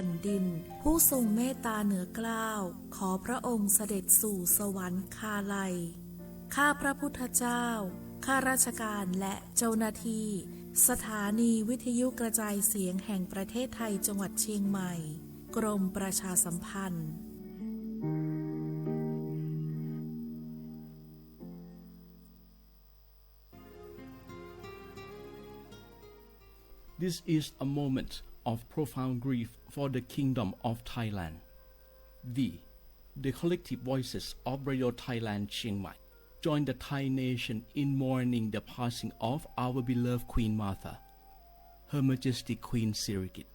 นดินผู้ทรงเมตตาเหนือเกล้าขอพระองค์เสด็จสู่สวรรคาลัยข้าพระพุทธเจ้าข้าราชการและเจ้าหน้าที่สถานีวิทยุกระจายเสียงแห่งประเทศไทยจังหวัดเชียงใหม่กรมประชาสัมพันธ์ This is a moment of profound grief for the Kingdom of Thailand. We, the collective voices of Radio Thailand Chiang Mai, join the Thai nation in mourning the passing of our beloved Queen Martha, Her Majesty Queen Sirikit.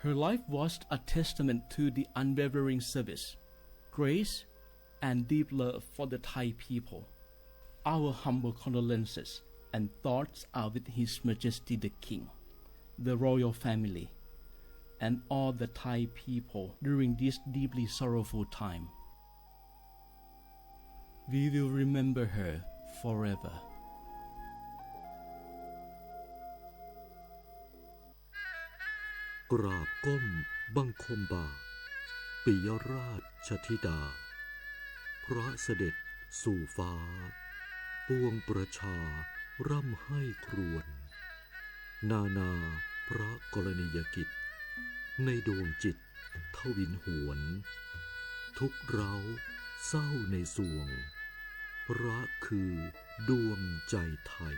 Her life was a testament to the unwavering service, grace, and deep love for the Thai people. Our humble condolences and thoughts are with His Majesty the King, the royal family, and all the Thai people during this deeply sorrowful time. We will remember her forever. กราบก้มบังคมบ่าปิยราชธิดาพระเสด็จสู่ฟ้าปวงประชาร่ำให้ครวญนานาพระกรณียกิจในดวงจิตทวินหวนทุกเร้าเศร้าในสวงพระคือดวงใจไทย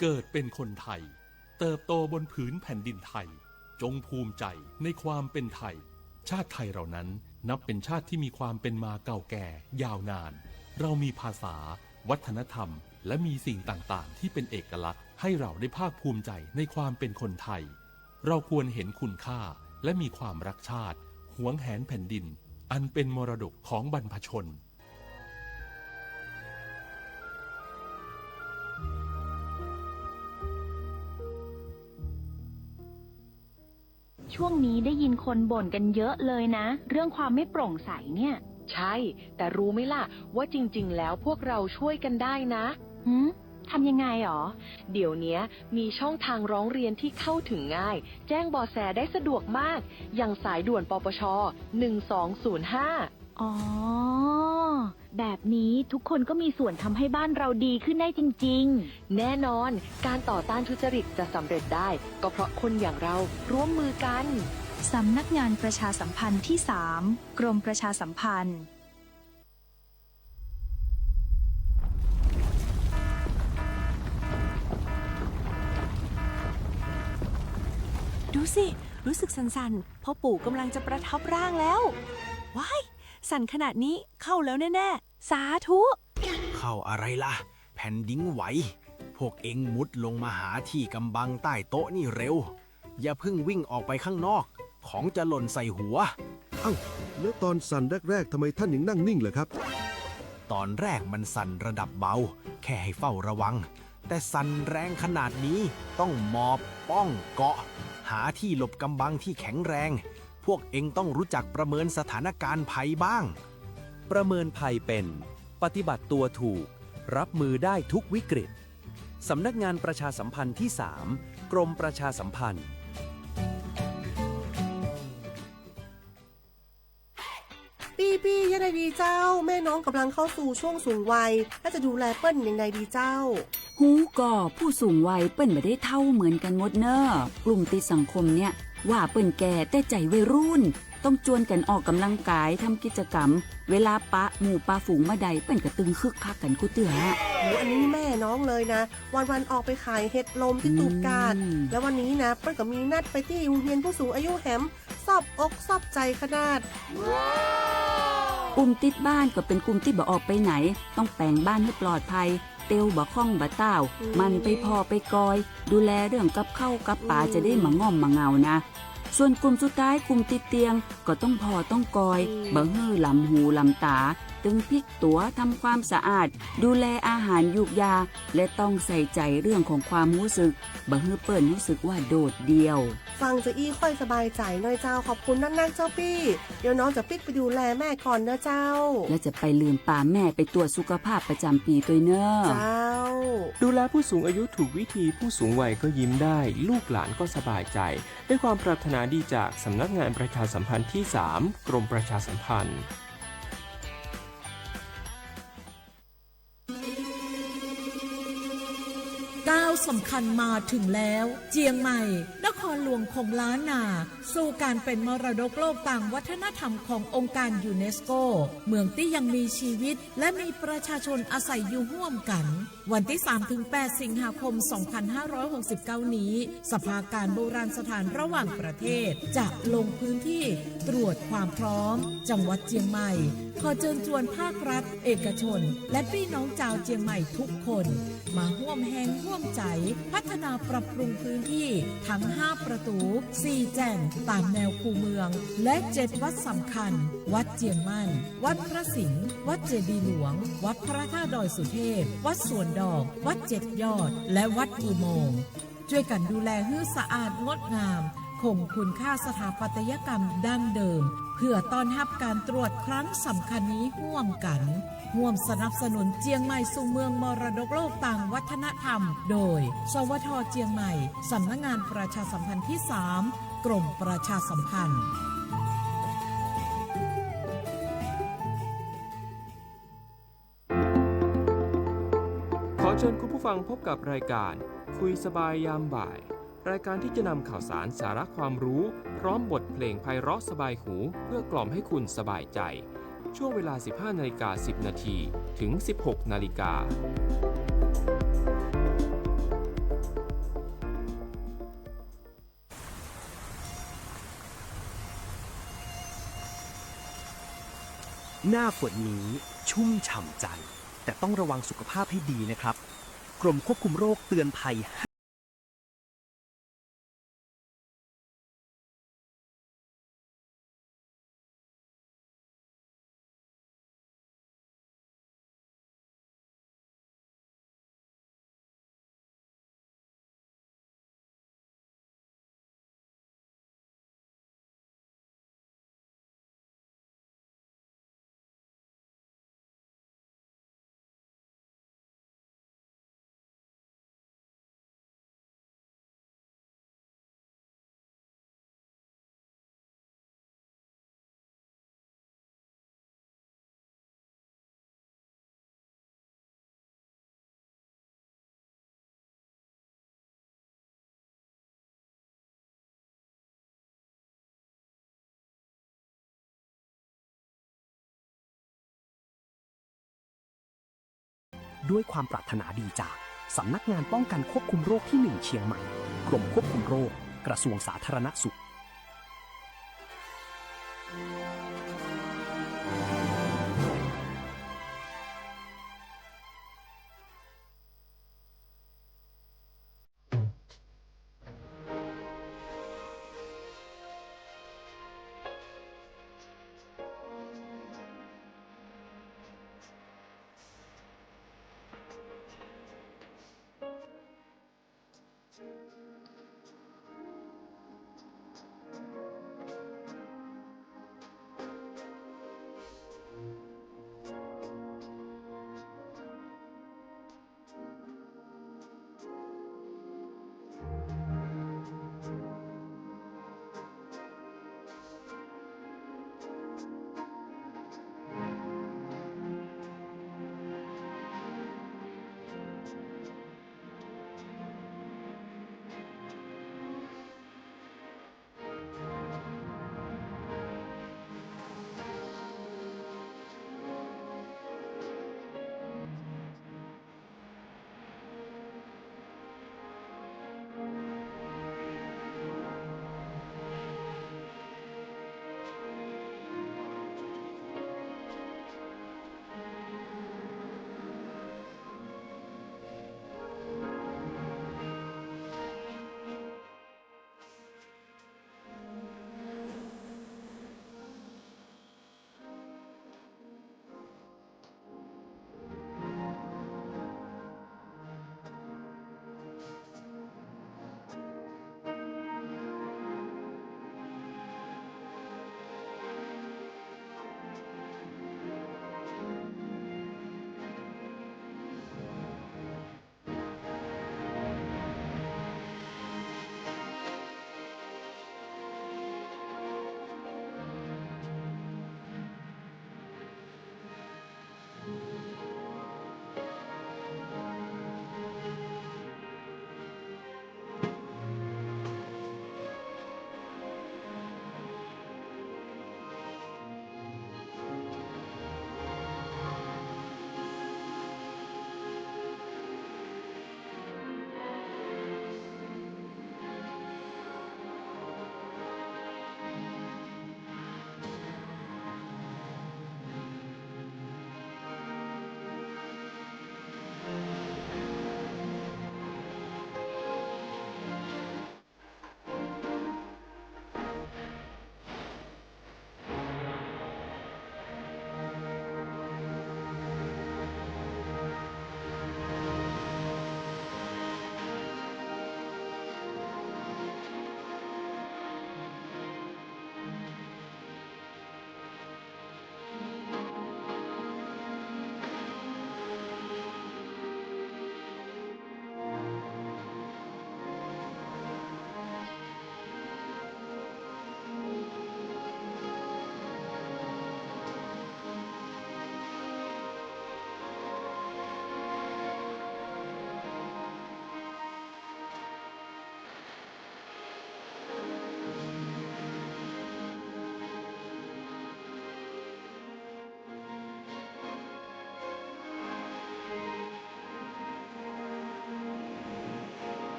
เกิดเป็นคนไทยเติบโตบนผืนแผ่นดินไทยจงภูมิใจในความเป็นไทยชาติไทยเรานั้นนับเป็นชาติที่มีความเป็นมาเก่าแก่ยาวนานเรามีภาษาวัฒนธรรมและมีสิ่งต่างๆที่เป็นเอกลักษณ์ให้เราได้ภาคภูมิใจในความเป็นคนไทยเราควรเห็นคุณค่าและมีความรักชาติหวงแหนแผ่นดินอันเป็นมรดกของบรรพชนช่วงนี้ได้ยินคนบ่นกันเยอะเลยนะเรื่องความไม่โปร่งใสเนี่ยใช่แต่รู้ไหมล่ะว่าจริงๆแล้วพวกเราช่วยกันได้นะทำยังไงหรอเดี๋ยวนี้มีช่องทางร้องเรียนที่เข้าถึงง่ายแจ้งเบาะแสได้สะดวกมากอย่างสายด่วนปปช1205อ๋อแบบนี้ทุกคนก็มีส่วนทำให้บ้านเราดีขึ้นได้จริงๆแน่นอนการต่อต้านทุจริตจะสำเร็จได้ก็เพราะคนอย่างเราร่วมมือกันสำนักงานประชาสัมพันธ์ที่ 3 กรมประชาสัมพันธ์ดูสิรู้สึกสั่นๆพ่อปู่กำลังจะประทับร่างแล้วว้ายสั่นขนาดนี้เข้าแล้วแน่ๆสาธุเข้าอะไรล่ะแผ่นดินไหวพวกเอ็งมุดลงมาหาที่กำบังใต้โต๊ะนี่เร็วอย่าเพิ่งวิ่งออกไปข้างนอกของจะหล่นใส่หัวแล้วตอนสั่นแรกๆทำไมท่านยังนั่งนิ่งเหรอครับตอนแรกมันสั่นระดับเบาแค่ให้เฝ้าระวังแต่สั่นแรงขนาดนี้ต้องหมอบป้องเกาะหาที่หลบกำบังที่แข็งแรงพวกเอ็งต้องรู้จักประเมินสถานการณ์ภัยบ้างประเมินภัยเป็นปฏิบัติตัวถูกรับมือได้ทุกวิกฤตสำนักงานประชาสัมพันธ์ที่ 3 กรมประชาสัมพันธ์ปี้ยังไงดีเจ้าแม่น้องกำลังเข้าสู่ช่วงสูงวัยและจะดูแลเปิ้ลยังไงดีเจ้าฮูก่อผู้สูงวัยเปิ้ลไม่ได้เท่าเหมือนกันหมดเนอะกลุ่มติดสังคมเนี่ยว่าเปิ้นแก่แต่ใจวัยรุ่นต้องจวนกันออกกำลังกายทำกิจกรรมเวลาปะหมู่ปะฝูงมาใดเปิ้นก็ตึงคึกคักกันกูเตืออันนี้แม่น้องเลยนะวันออกไปขายเห็ดลมที่ตูบกาดแล้ววันนี้นะเปิ้ลก็มีนัดไปที่โรงเรียนผู้สูงอายุแหมซอบอกซอบใจขนาดกลุ่มติดบ้านก็เป็นกลุ่มที่บ่ออกไปไหนต้องแปลงบ้านให้ปลอดภัยเตียวบ่ข้องบ่เต้ามันไปพอไปกอยดูแลเรื่องกับข้าวกับปลาจะได้มาง่อมมาเงานะส่วนกลุ่มสุดท้ายกลุ่มติดเตียงก็ต้องพอต้องกอยบ่ฮื้อลำหูลำตา ตึงพลิกตัวทำความสะอาด ดูแลอาหารยูกยา และต้องใส่ใจเรื่องของความรู้สึกบ่ให้เปิ้นรู้สึกว่าโดดเดี่ยวฟังจะอี้ค่อยสบายใจหน่อยเจ้าขอบคุณนักๆเจ้าพี่เดี๋ยวน้องจะปิดไปดูแลแม่ก่อนนะเจ้าและจะไปลืมป่าแม่ไปตรวจสุขภาพประจำปีตัวเนอะเจ้าดูแลผู้สูงอายุถูกวิธีผู้สูงวัยก็ยิ้มได้ลูกหลานก็สบายใจด้วยความปรารถนาดีจากสำนักงานประชาสัมพันธ์ที่ 3 กรมประชาสัมพันธ์ก้าวสำคัญมาถึงแล้วเจียงใหม่นครหลวงของล้านนาสู่การเป็นมรดกโลกต่างวัฒนธรรมขององค์การยูเนสโกเมืองที่ยังมีชีวิตและมีประชาชนอาศัยอยู่ร่วมกันวันที่ 3-8 สิงหาคม 2569 นี้สภาการโบราณสถานระหว่างประเทศจะลงพื้นที่ตรวจความพร้อมจังหวัดเจียงใหม่ขอเชิญชวนภาครัฐเอกชนและพี่น้องชาวเจียงใหม่ทุกคนมาร่วมแรงร่วมใจพัฒนาปรับปรุงพื้นที่ทั้ง5ประตู4แจ่งตามแนวคูเมืองและ7วัดสำคัญวัดเจียงมั่นวัดพระสิงห์วัดเจดีย์หลวงวัดพระธาตุดอยสุเทพวัดสวนดอกวัด7ยอดและวัดอุโมงค์ช่วยกันดูแลให้สะอาดงดงามคงคุณค่าสถาปัตยกรรมดั้งเดิมเพื่อต้อนรับการตรวจครั้งสำคัญนี้ร่วมกันร่วมสนับสนุนเจียงใหม่สู่เมืองมรดกโลกต่างวัฒนธรรมโดยสวท.เจียงใหม่สำนักงานประชาสัมพันธ์ที่ 3 กรมประชาสัมพันธ์ขอเชิญคุณผู้ฟังพบกับรายการคุยสบายยามบ่ายรายการที่จะนำข่าวสารสาระความรู้พร้อมบทเพลงไพเราะสบายหูเพื่อกล่อมให้คุณสบายใจช่วงเวลา 15:10 นาทีถึง 16:00 น.หน้าฝนนี้ชุ่มฉ่ำใจแต่ต้องระวังสุขภาพให้ดีนะครับกรมควบคุมโรคเตือนภัยด้วยความปรารถนาดีจากสำนักงานป้องกันควบคุมโรคที่ 1 เชียงใหม่กรมควบคุมโรคกระทรวงสาธารณสุข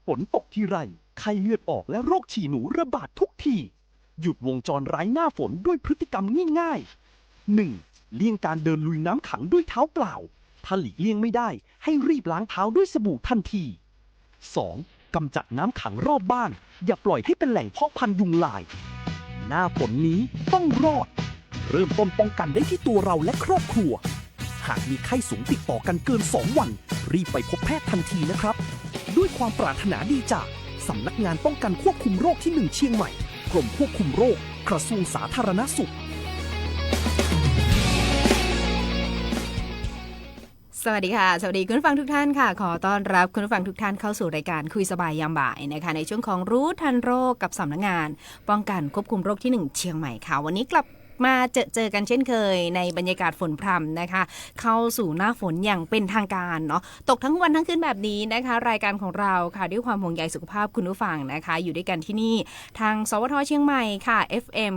ฝนตกทีไรไข้เลือดออกและโรคฉี่หนูระบาดทุกทีหยุดวงจรไร้หน้าฝนด้วยพฤติกรรมง่ายๆ 1. เลี่ยงการเดินลุยน้ำขังด้วยเท้าเปล่าถ้าหลีกเลี่ยงไม่ได้ให้รีบล้างเท้าด้วยสบู่ทันที 2. กำจัดน้ำขังรอบบ้านอย่าปล่อยให้เป็นแหล่งเพาะพันธุ์ยุงลายหน้าฝนนี้ต้องรอดเริ่มต้นป้องกันได้ที่ตัวเราและครอบครัวหากมีไข้สูงติดต่อกันเกิน 2 วันรีบไปพบแพทย์ทันทีนะครับด้วยความปรารถนาดีจากสำนักงานป้องกันควบคุมโรคที่ 1 เชียงใหม่กรมควบคุมโรคกระทรวงสาธารณสุขสวัสดีค่ะสวัสดีคุณผู้ฟังทุกท่านค่ะขอต้อนรับคุณผู้ฟังทุกท่านเข้าสู่รายการคุยสบายยามบ่ายนะคะในช่วงของรู้ทันโรคกับสำนักงานป้องกันควบคุมโรคที่ 1 เชียงใหม่ค่ะวันนี้กลับมาเจอกันเช่นเคยในบรรยากาศฝนพรำนะคะเข้าสู่หน้าฝนอย่างเป็นทางการเนาะตกทั้งวันทั้งคืนแบบนี้นะคะรายการของเราค่ะด้วยความห่วงใยสุขภาพคุณผู้ฟังนะคะอยู่ด้วยกันที่นี่ทางสวทเชียงใหม่ค่ะ FM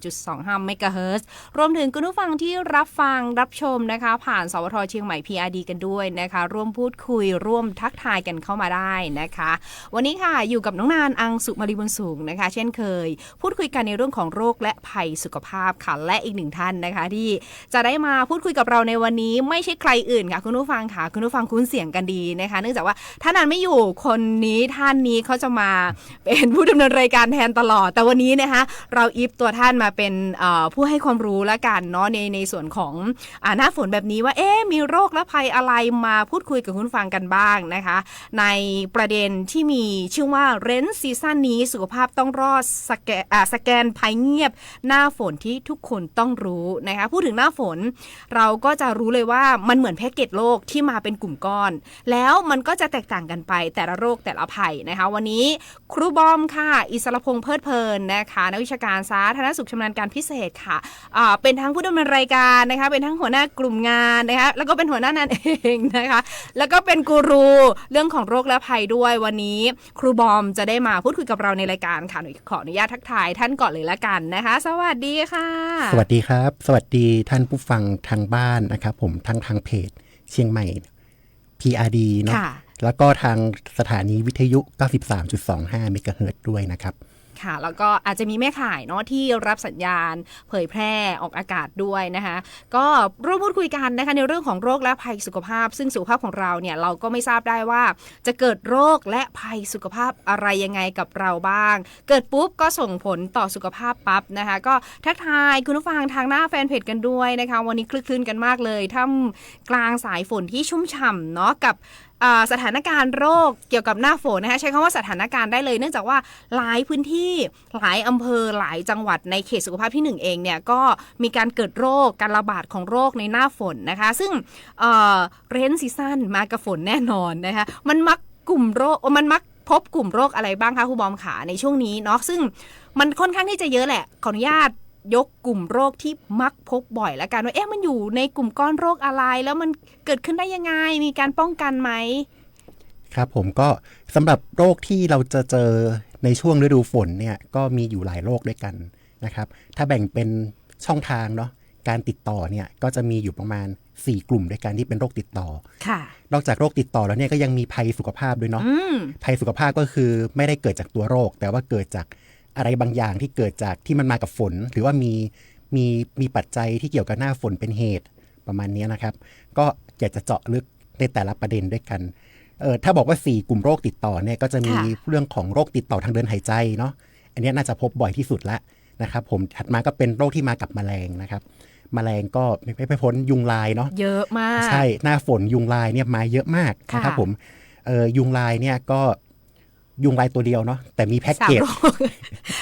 93.25 เมกะเฮิรตซ์รวมถึงคุณผู้ฟังที่รับฟังรับชมนะคะผ่านสวทเชียงใหม่ PRD กันด้วยนะคะร่วมพูดคุยร่วมทักทายกันเข้ามาได้นะคะวันนี้ค่ะอยู่กับน้องนานอังสุมารีบุญสูงนะคะเช่นเคยพูดคุยกันในเรื่องของโรคและภัยสุขภาพค่ะและอีกหนึ่งท่านนะคะที่จะได้มาพูดคุยกับเราในวันนี้ไม่ใช่ใครอื่นค่ะคุณผู้ฟังค่ะคุณผู้ฟังคุ้นเสียงกันดีนะคะเนื่องจากว่าท่านนั้นไม่อยู่คนนี้ท่านนี้เขาจะมาเป็นผู้ดำเนินรายการแทนตลอดแต่วันนี้นะคะเราอิฟตัวท่านมาเป็นผู้ให้ความรู้ละกันเนาะในส่วนของหน้าฝนแบบนี้ว่ามีโรคและภัยอะไรมาพูดคุยกับคุณผู้ฟังกันบ้างนะคะในประเด็นที่มีชื่อว่าเรนซีซั่นนี้สุขภาพต้องรอดสแกนภัยเงียบหน้าฝนที่ทุกคนต้องรู้นะคะพูดถึงหน้าฝนเราก็จะรู้เลยว่ามันเหมือนแพ็กเกจโรคที่มาเป็นกลุ่มก้อนแล้วมันก็จะแตกต่างกันไปแต่ละโรคแต่ละภัยนะคะวันนี้ครูบอมค่ะอิสรพงษ์เพลิดเพลินนะคะนักวิชาการสาธารณสุขชำนาญการพิเศษค่ะเป็นทั้งผู้ดำเนินรายการนะคะเป็นทั้งหัวหน้ากลุ่มงานนะคะแล้วก็เป็นหัวหน้างานเองนะคะแล้วก็เป็นกูรูเรื่องของโรคและภัยด้วยวันนี้ครูบอมจะได้มาพูดคุยกับเราในรายการค่ะขออนุญาตทักทายท่านก่อนเลยละกันนะคะสวัสดีค่ะสวัสดีครับสวัสดีท่านผู้ฟังทางบ้านนะครับผมทางเพจเชียงใหม่ PRD เนาะแล้วก็ทางสถานีวิทยุ 93.25 เมกะเฮิรตซ์ด้วยนะครับค่ะแล้วก็อาจจะมีแม่ข่ายเนาะที่รับสัญญาณเผยแพร่ออกอากาศด้วยนะคะก็ร่วมพูดคุยกันนะคะในเรื่องของโรคและภัยสุขภาพซึ่งสุขภาพของเราเนี่ยเราก็ไม่ทราบได้ว่าจะเกิดโรคและภัยสุขภาพอะไรยังไงกับเราบ้างเกิดปุ๊บก็ส่งผลต่อสุขภาพปั๊บนะคะก็ทักทายคุณผู้ฟังทางหน้าแฟนเพจกันด้วยนะคะวันนี้คลึกคลื้นกันมากเลยท่ามกลางสายฝนที่ชุ่มฉ่ำเนาะกับสถานการณ์โรคเกี่ยวกับหน้าฝนนะคะใช้คำว่าสถานการณ์ได้เลยเนื่องจากว่าหลายพื้นที่หลายอำเภอหลายจังหวัดในเขตสุขภาพที่1เองเนี่ยก็มีการเกิดโรคการระบาดของโรคในหน้าฝนนะคะซึ่งเรนซีซั่นมากับฝนแน่นอนนะคะมันมักพบกลุ่มโรคอะไรบ้างคะครูบอมขาในช่วงนี้เนาะซึ่งมันค่อนข้างที่จะเยอะแหละขออนุญาตยกกลุ่มโรคที่มักพบบ่อยแล้วกันว่ามันอยู่ในกลุ่มก้อนโรคอะไรแล้วมันเกิดขึ้นได้ยังไงมีการป้องกันไหมครับผมก็สำหรับโรคที่เราจะเจอในช่วงฤดูฝนเนี่ยก็มีอยู่หลายโรคด้วยกันนะครับถ้าแบ่งเป็นช่องทางเนาะการติดต่อเนี่ยก็จะมีอยู่ประมาณ4กลุ่มด้วยกันที่เป็นโรคติดต่อค่ะนอกจากโรคติดต่อแล้วเนี่ยก็ยังมีภัยสุขภาพด้วยเนาะภัยสุขภาพก็คือไม่ได้เกิดจากตัวโรคแต่ว่าเกิดจากอะไรบางอย่างที่เกิดจากที่มันมากับฝนหรือว่ามีปัจจัยที่เกี่ยวกับหน้าฝนเป็นเหตุประมาณนี้นะครับก็อยากจะเจาะลึกในแต่ละประเด็นด้วยกันถ้าบอกว่า4กลุ่มโรคติดต่อเนี่ยก็จะมีเรื่องของโรคติดต่อทางเดินหายใจเนาะอันนี้น่าจะพบบ่อยที่สุดละนะครับผมถัดมาก็เป็นโรคที่มากับแมลงนะครับแมลงก็ไม่พ้นยุงลายเนาะเยอะมากใช่หน้าฝนยุงลายเนี่ยมาเยอะมากนะครับผมยุงลายเนี่ยก็ยุงลายตัวเดียวเนาะแต่มีแพ็กเกจ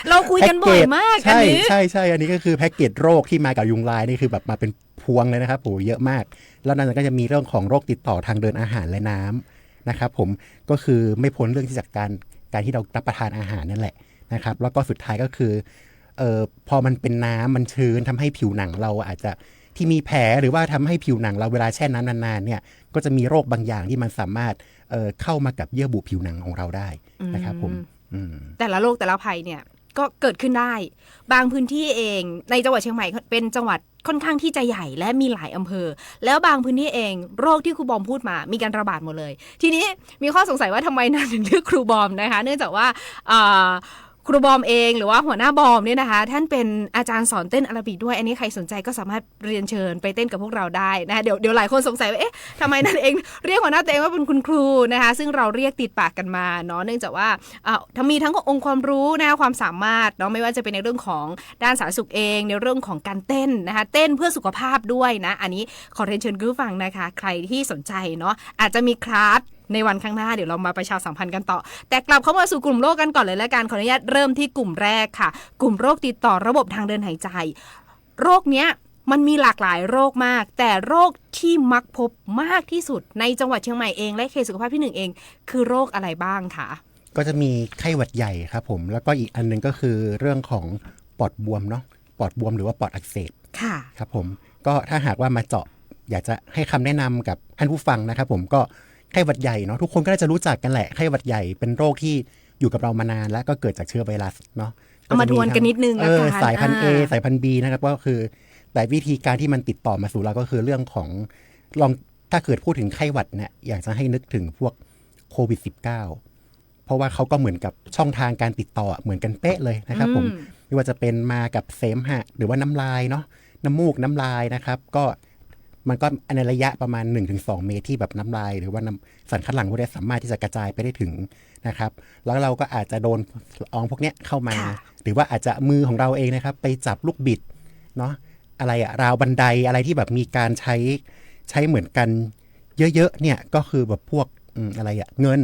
เราคุยกันบ่อยมากอันนี้ใช่อันนี้ก็คือแพ็กเกจโรคที่มากับยุงลายนี่คือแบบมาเป็นพวงเลยนะครับโหเยอะมากแล้วนั้นก็จะมีเรื่องของโรคติดต่อทางเดินอาหารและน้ำนะครับผมก็คือไม่พ้นเรื่องที่จากการที่เรารับประทานอาหารนั่นแหละนะครับแล้วก็สุดท้ายก็คือพอมันเป็นน้ำมันชื้นทำให้ผิวหนังเราอาจจะที่มีแผลหรือว่าทำให้ผิวหนังเราเวลาแช่น้ำนานๆเนี่ยก็จะมีโรคบางอย่างที่มันสามารถเข้ามากับเยื่อบุผิวหนังของเราได้นะครับผมแต่ละโรคแต่ละภัยเนี่ย ก็เกิดขึ้นได้บางพื้นที่เองในจังหวัดเชียงใหม่เป็นจังหวัดค่อนข้างที่จะใหญ่และมีหลายอำเภอแล้วบางพื้นที่เองโรคที่ครูบอมพูดมามีการระบาดหมดเลยทีนี้มีข้อสงสัยว่าทำไมนางถึงเลือกครูบอมนะคะเนื่องจากว่าครูบอมเองหรือว่าหัวหน้าบอมเนี่ยนะคะท่านเป็นอาจารย์สอนเต้นอาราบิกด้วยอันนี้ใครสนใจก็สามารถเรียนเชิญไปเต้นกับพวกเราได้นะคะเดี๋ยวหลายคนสงสัยว่าเอ๊ะทำไมนั่นเองเรียกหัวหน้าตัวเองว่าเป็นคุณครูนะคะซึ่งเราเรียกติดปากกันมาเนาะเนื่องจากว่ามีทั้งองค์ความรู้นะคะความสามารถเนาะไม่ว่าจะเป็นในเรื่องของด้านสาธารณสุขเองในเรื่องของการเต้นนะคะเต้นเพื่อสุขภาพด้วยนะอันนี้ขอเรียนเชิญคุณผู้ฟังนะคะใครที่สนใจเนาะอาจจะมีคลาสในวันข้างหน้าเดี๋ยวเรามาประชาสัมพันธ์กันต่อแต่กลับเข้ามาสู่กลุ่มโรคกันก่อนเลยแล้วกันขออนุญาตเริ่มที่กลุ่มแรกค่ะกลุ่มโรคติดต่อระบบทางเดินหายใจโรคเนี้ยมันมีหลากหลายโรคมากแต่โรคที่มักพบมากที่สุดในจังหวัดเชียงใหม่เองและเขตสุขภาพที่1เองคือโรคอะไรบ้างคะก็จะมีไข้หวัดใหญ่ครับผมแล้วก็อีกอันนึงก็คือเรื่องของปอดบวมเนาะปอดบวมหรือว่าปอดอักเสบค่ะครับผมก็ถ้าหากว่ามาเจาะอยากจะให้คำแนะนำกับท่านผู้ฟังนะครับผมก็ไข้หวัดใหญ่เนาะทุกคนก็น่าจะรู้จักกันแหละไข้หวัดใหญ่เป็นโรคที่อยู่กับเรามานานและก็เกิดจากเชื้อไวรัสเนาะเอามาทวนกันนิดนึงแล้วกันสายพันธุ์ A สายพันธุ์ B นะครับก็คือแต่วิธีการที่มันติดต่อมาสู่เราก็คือเรื่องของลองถ้าเกิดพูดถึงไข้หวัดเนี่ยอยากจะให้นึกถึงพวกโควิด -19 เพราะว่าเขาก็เหมือนกับช่องทางการติดต่อเหมือนกันเป๊ะเลยนะครับผมไม่ว่าจะเป็นมากับเสมหะหรือว่าน้ำลายเนาะน้ำมูกน้ำลายนะครับก็มันก็ในระยะประมาณ 1-2 เมตรที่แบบน้ำลายหรือว่าสันคัดหลั่งพวกนี้สามารถที่จะกระจายไปได้ถึงนะครับแล้วเราก็อาจจะโดนละอองพวกนี้เข้ามาหรือว่าอาจจะมือของเราเองนะครับไปจับลูกบิดเนาะอะไรอะราวบันไดอะไรที่แบบมีการใช้เหมือนกันเยอะๆเนี่ยก็คือแบบพวกอะไรอะเงิน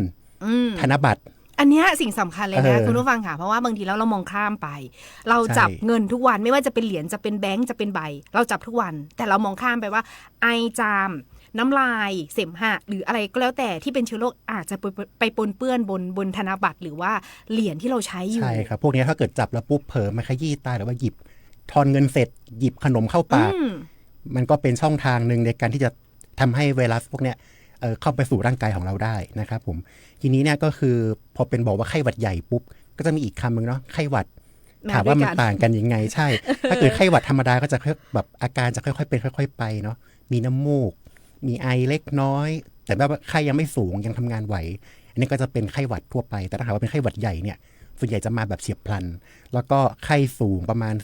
ธนบัตรอันนี้สิ่งสำคัญเลยนะคุณผู้ฟังค่ะเพราะว่าบางทีแล้วเรามองข้ามไปเราจับเงินทุกวันไม่ว่าจะเป็นเหรียญจะเป็นแบงก์จะเป็นใบเราจับทุกวันแต่เรามองข้ามไปว่าไอจามน้ำลายเสมหะหรืออะไรก็แล้วแต่ที่เป็นเชื้อโรคอาจจะไปปนเปื้อนบนธนบัตรหรือว่าเหรียญที่เราใช้อยู่ใช่ครับพวกนี้ถ้าเกิดจับแล้วปุ๊บเผลอมาขยี้ตาหรือว่าหยิบทอนเงินเสร็จหยิบขนมเข้าปากมันก็เป็นช่องทางนึงในการที่จะทำให้ไวรัสพวกนี้เข้าไปสู่ร่างกายของเราได้นะครับผมทีนี้เนี่ยก็คือพอเป็นบอกว่าไข้หวัดใหญ่ปุ๊บก็จะมีอีกคำนึงเนาะไข้หวัดถามว่ามันต่างกันยังไงใช่ถ้าเกิดไข้หวัดธรรมดาก็จะแบบอาการจะค่อยๆเป็นค่อยๆไปเนาะมีน้ำมูกมีไอเล็กน้อยแต่ว่าไข้ยังไม่สูงยังทำงานไหวอันนี้ก็จะเป็นไข้หวัดทั่วไปแต่ถ้าหากว่าเป็นไข้หวัดใหญ่เนี่ยส่วนใหญ่จะมาแบบเฉียบพลันแล้วก็ไข้สูงประมาณ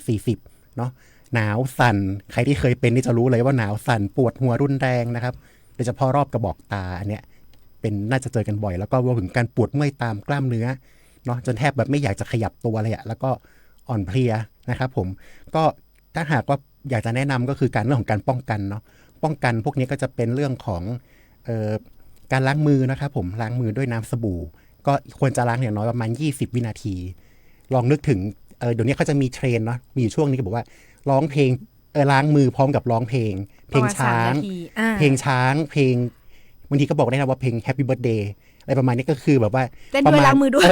38-40 เนาะหนาวสั่นใครที่เคยเป็นนี่จะรู้เลยว่าหนาวสั่นปวดหัวรุนแรงนะครับโดยเฉพาะรอบกระบอกตาอันเนี้ยเป็นน่าจะเจอกันบ่อยแล้วก็รวมถึงการปวดเมื่อยตามกล้ามเนื้อเนาะจนแทบแบบไม่อยากจะขยับตัวเลยอะแล้วก็อ่อนเพลียนะครับผมก็ถ้าหากว่าอยากจะแนะนำก็คือการเรื่องของการป้องกันเนาะป้องกันพวกนี้ก็จะเป็นเรื่องของการล้างมือนะครับผมล้างมือด้วยน้ำสบู่ก็ควรจะล้างอย่างน้อยประมาณ20 วินาทีลองนึกถึงเดี๋ยวนี้เขาจะมีเทรนเนาะมีอยู่ช่วงนี้ก็บอกว่าร้องเพลงล้างมือพร้อมกับร้องเพลงช้างเพลงช้างเพลงบางทีก็บอกได้นะว่าเพลง Happy Birthday อะไรประมาณนี้ก็คือแบบว่าประมาณล้างมือด้วย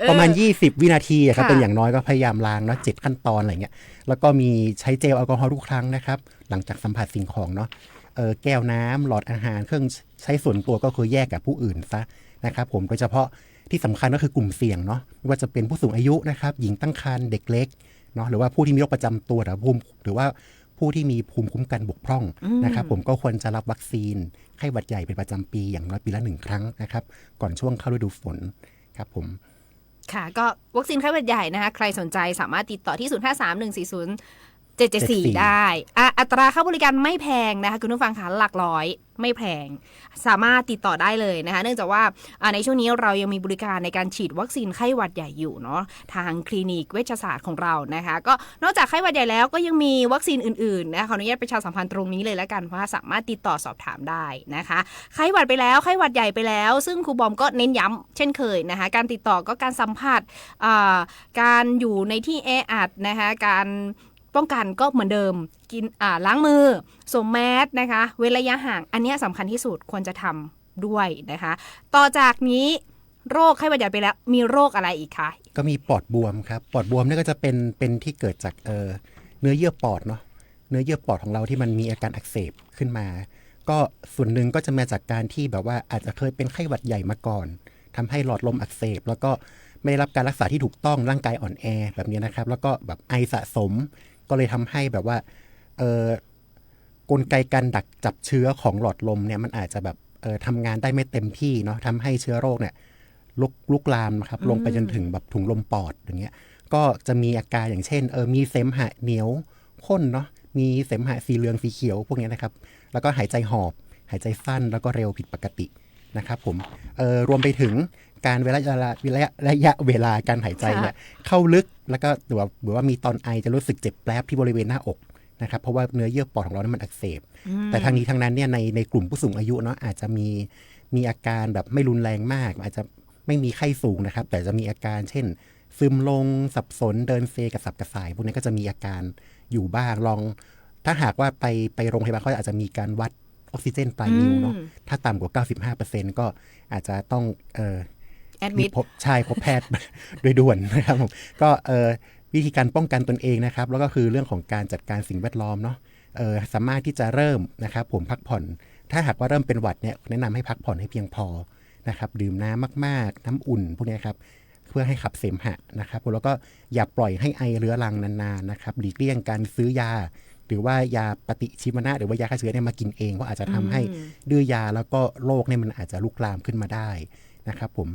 ประมาณ20 วินาทีครับเป็นอย่างน้อยก็พยายามล้างเนาะ7 ขั้นตอนอะไรเงี้ยแล้วก็มีใช้เจลแอลกอฮอล์ทุกครั้งนะครับหลังจากสัมผัสสิ่งของเนาะแก้วน้ำหลอดอาหารเครื่องใช้ส่วนตัวก็คือแยกกับผู้อื่นซะนะครับผมโดยเฉพาะที่สำคัญก็คือกลุ่มเสี่ยงเนาะไม่ว่าจะเป็นผู้สูงอายุนะครับหญิงตั้งครรภ์เด็กเล็กเนาะหรือว่าผู้ที่มีโรคประจำตัวหรือว่าผู้ที่มีภูมิคุ้มกันบกพร่องนะครับผมก็ควรจะรับวัคซีนไข้หวัดใหญ่เป็นประจำปีอย่างน้อยปีละ1 ครั้งนะครับก่อนช่วงเข้าฤดูฝนครับผมค่ะก็วัคซีนไข้หวัดใหญ่นะคะใครสนใจสามารถติดต่อที่0531407774ได้อัตราค่าบริการไม่แพงนะคะคุณผู้ฟังคะหลักร้อยไม่แพงสามารถติดต่อได้เลยนะคะเนื่องจากว่าในช่วงนี้เรายังมีบริการในการฉีดวัคซีนไข้หวัดใหญ่อยู่เนาะทางคลินิกเวชศาสตร์ของเรานะคะก็นอกจากไข้หวัดใหญ่แล้วก็ยังมีวัคซีนอื่นๆนะคะขออนุญาตประชาสัมพันธ์ตรงนี้เลยแล้วกันเพราะว่าสามารถติดต่อสอบถามได้นะคะไข้หวัดไปแล้วไข้หวัดใหญ่ไปแล้วซึ่งครูบอมก็เน้นย้ำเช่นเคยนะคะการติดต่อก็การสัมผัสการอยู่ในที่แออัดนะคะการป้องกันก็เหมือนเดิมกินล้างมือสวมแมสนะคะเว้นระยะห่างอันนี้สำคัญที่สุดควรจะทำด้วยนะคะต่อจากนี้โรคไข้หวัดใหญ่ไปแล้วมีโรคอะไรอีกคะก็มีปอดบวมครับปอดบวมนี่ก็จะเป็นที่เกิดจากเนื้อเยื่อปอดเนาะเนื้อเยื่อปอดของเราที่มันมีอาการอักเสบขึ้นมาก็ส่วนหนึ่งก็จะมาจากการที่แบบว่าอาจจะเคยเป็นไข้หวัดใหญ่มาก่อน ทำให้หลอดลมอักเสบแล้วก็ไม่ได้รับการรักษาที่ถูกต้องร่างกายอ่อนแอแบบนี้นะครับแล้วก็แบบไอสะสมก็เลยทำให้แบบว่ากลไกการดักจับเชื้อของหลอดลมเนี่ยมันอาจจะแบบทำงานได้ไม่เต็มที่เนาะทำให้เชื้อโรคเนี่ยลุกลามนะครับลงไปจนถึงแบบถุงลมปอดอย่างเงี้ยก็จะมีอาการอย่างเช่นมีเสมหะเหนียวข้นเนาะมีเสมหะสีเหลืองสีเขียวพวกนี้นะครับแล้วก็หายใจหอบหายใจสั้นแล้วก็เร็วผิดปกตินะครับผมรวมไปถึงการระยะเวลาการหายใจเนี่ยเข้าลึกแล้วก็หรือว่ามีตอนไอจะรู้สึกเจ็บแปลบที่บริเวณหน้าอกนะครับเพราะว่าเนื้อเยื่อปอดของเรานั้นมันอักเสบแต่ทางนี้ทางนั้นเนี่ยในกลุ่มผู้สูงอายุเนาะอาจจะมีอาการแบบไม่รุนแรงมากอาจจะไม่มีไข้สูงนะครับแต่จะมีอาการเช่นซึมลงสับสนเดินเซกระสับกระส่ายพวกนี้ก็จะมีอาการอยู่บ้างลองถ้าหากว่าไปโรงพยาบาลเขาอาจจะมีการวัดออกซิเจนปลายนิ้วเนาะถ้าต่ำกว่า 95% ก็อาจจะต้องพบแพทย์โดยด่วนนะครับผมก็วิธีการป้องกันตนเองนะครับแล้วก็คือเรื่องของการจัดการสิ่งแวดล้อมเนาะสามารถที่จะเริ่มนะครับผมพักผ่อนถ้าหากว่าเริ่มเป็นหวัดเนี่ยแนะนำให้พักผ่อนให้เพียงพอนะครับดื่มน้ำมากๆน้ำอุ่นพวกนี้ครับเพื่อให้ขับเสมหะนะครับแล้วก็อย่าปล่อยให้ไอเรื้อรังนานๆนะครับหลีกเลี่ยงการซื้อยาหรือว่ายาปฏิชีวนะหรือว่ายาฆ่าเชื้อเนี่ยมากินเองเพราะอาจจะทำให้ดื้อยาแล้วก็โรคเนี่ยมันอาจจะลุกลามขึ้นมาได้นะครับผม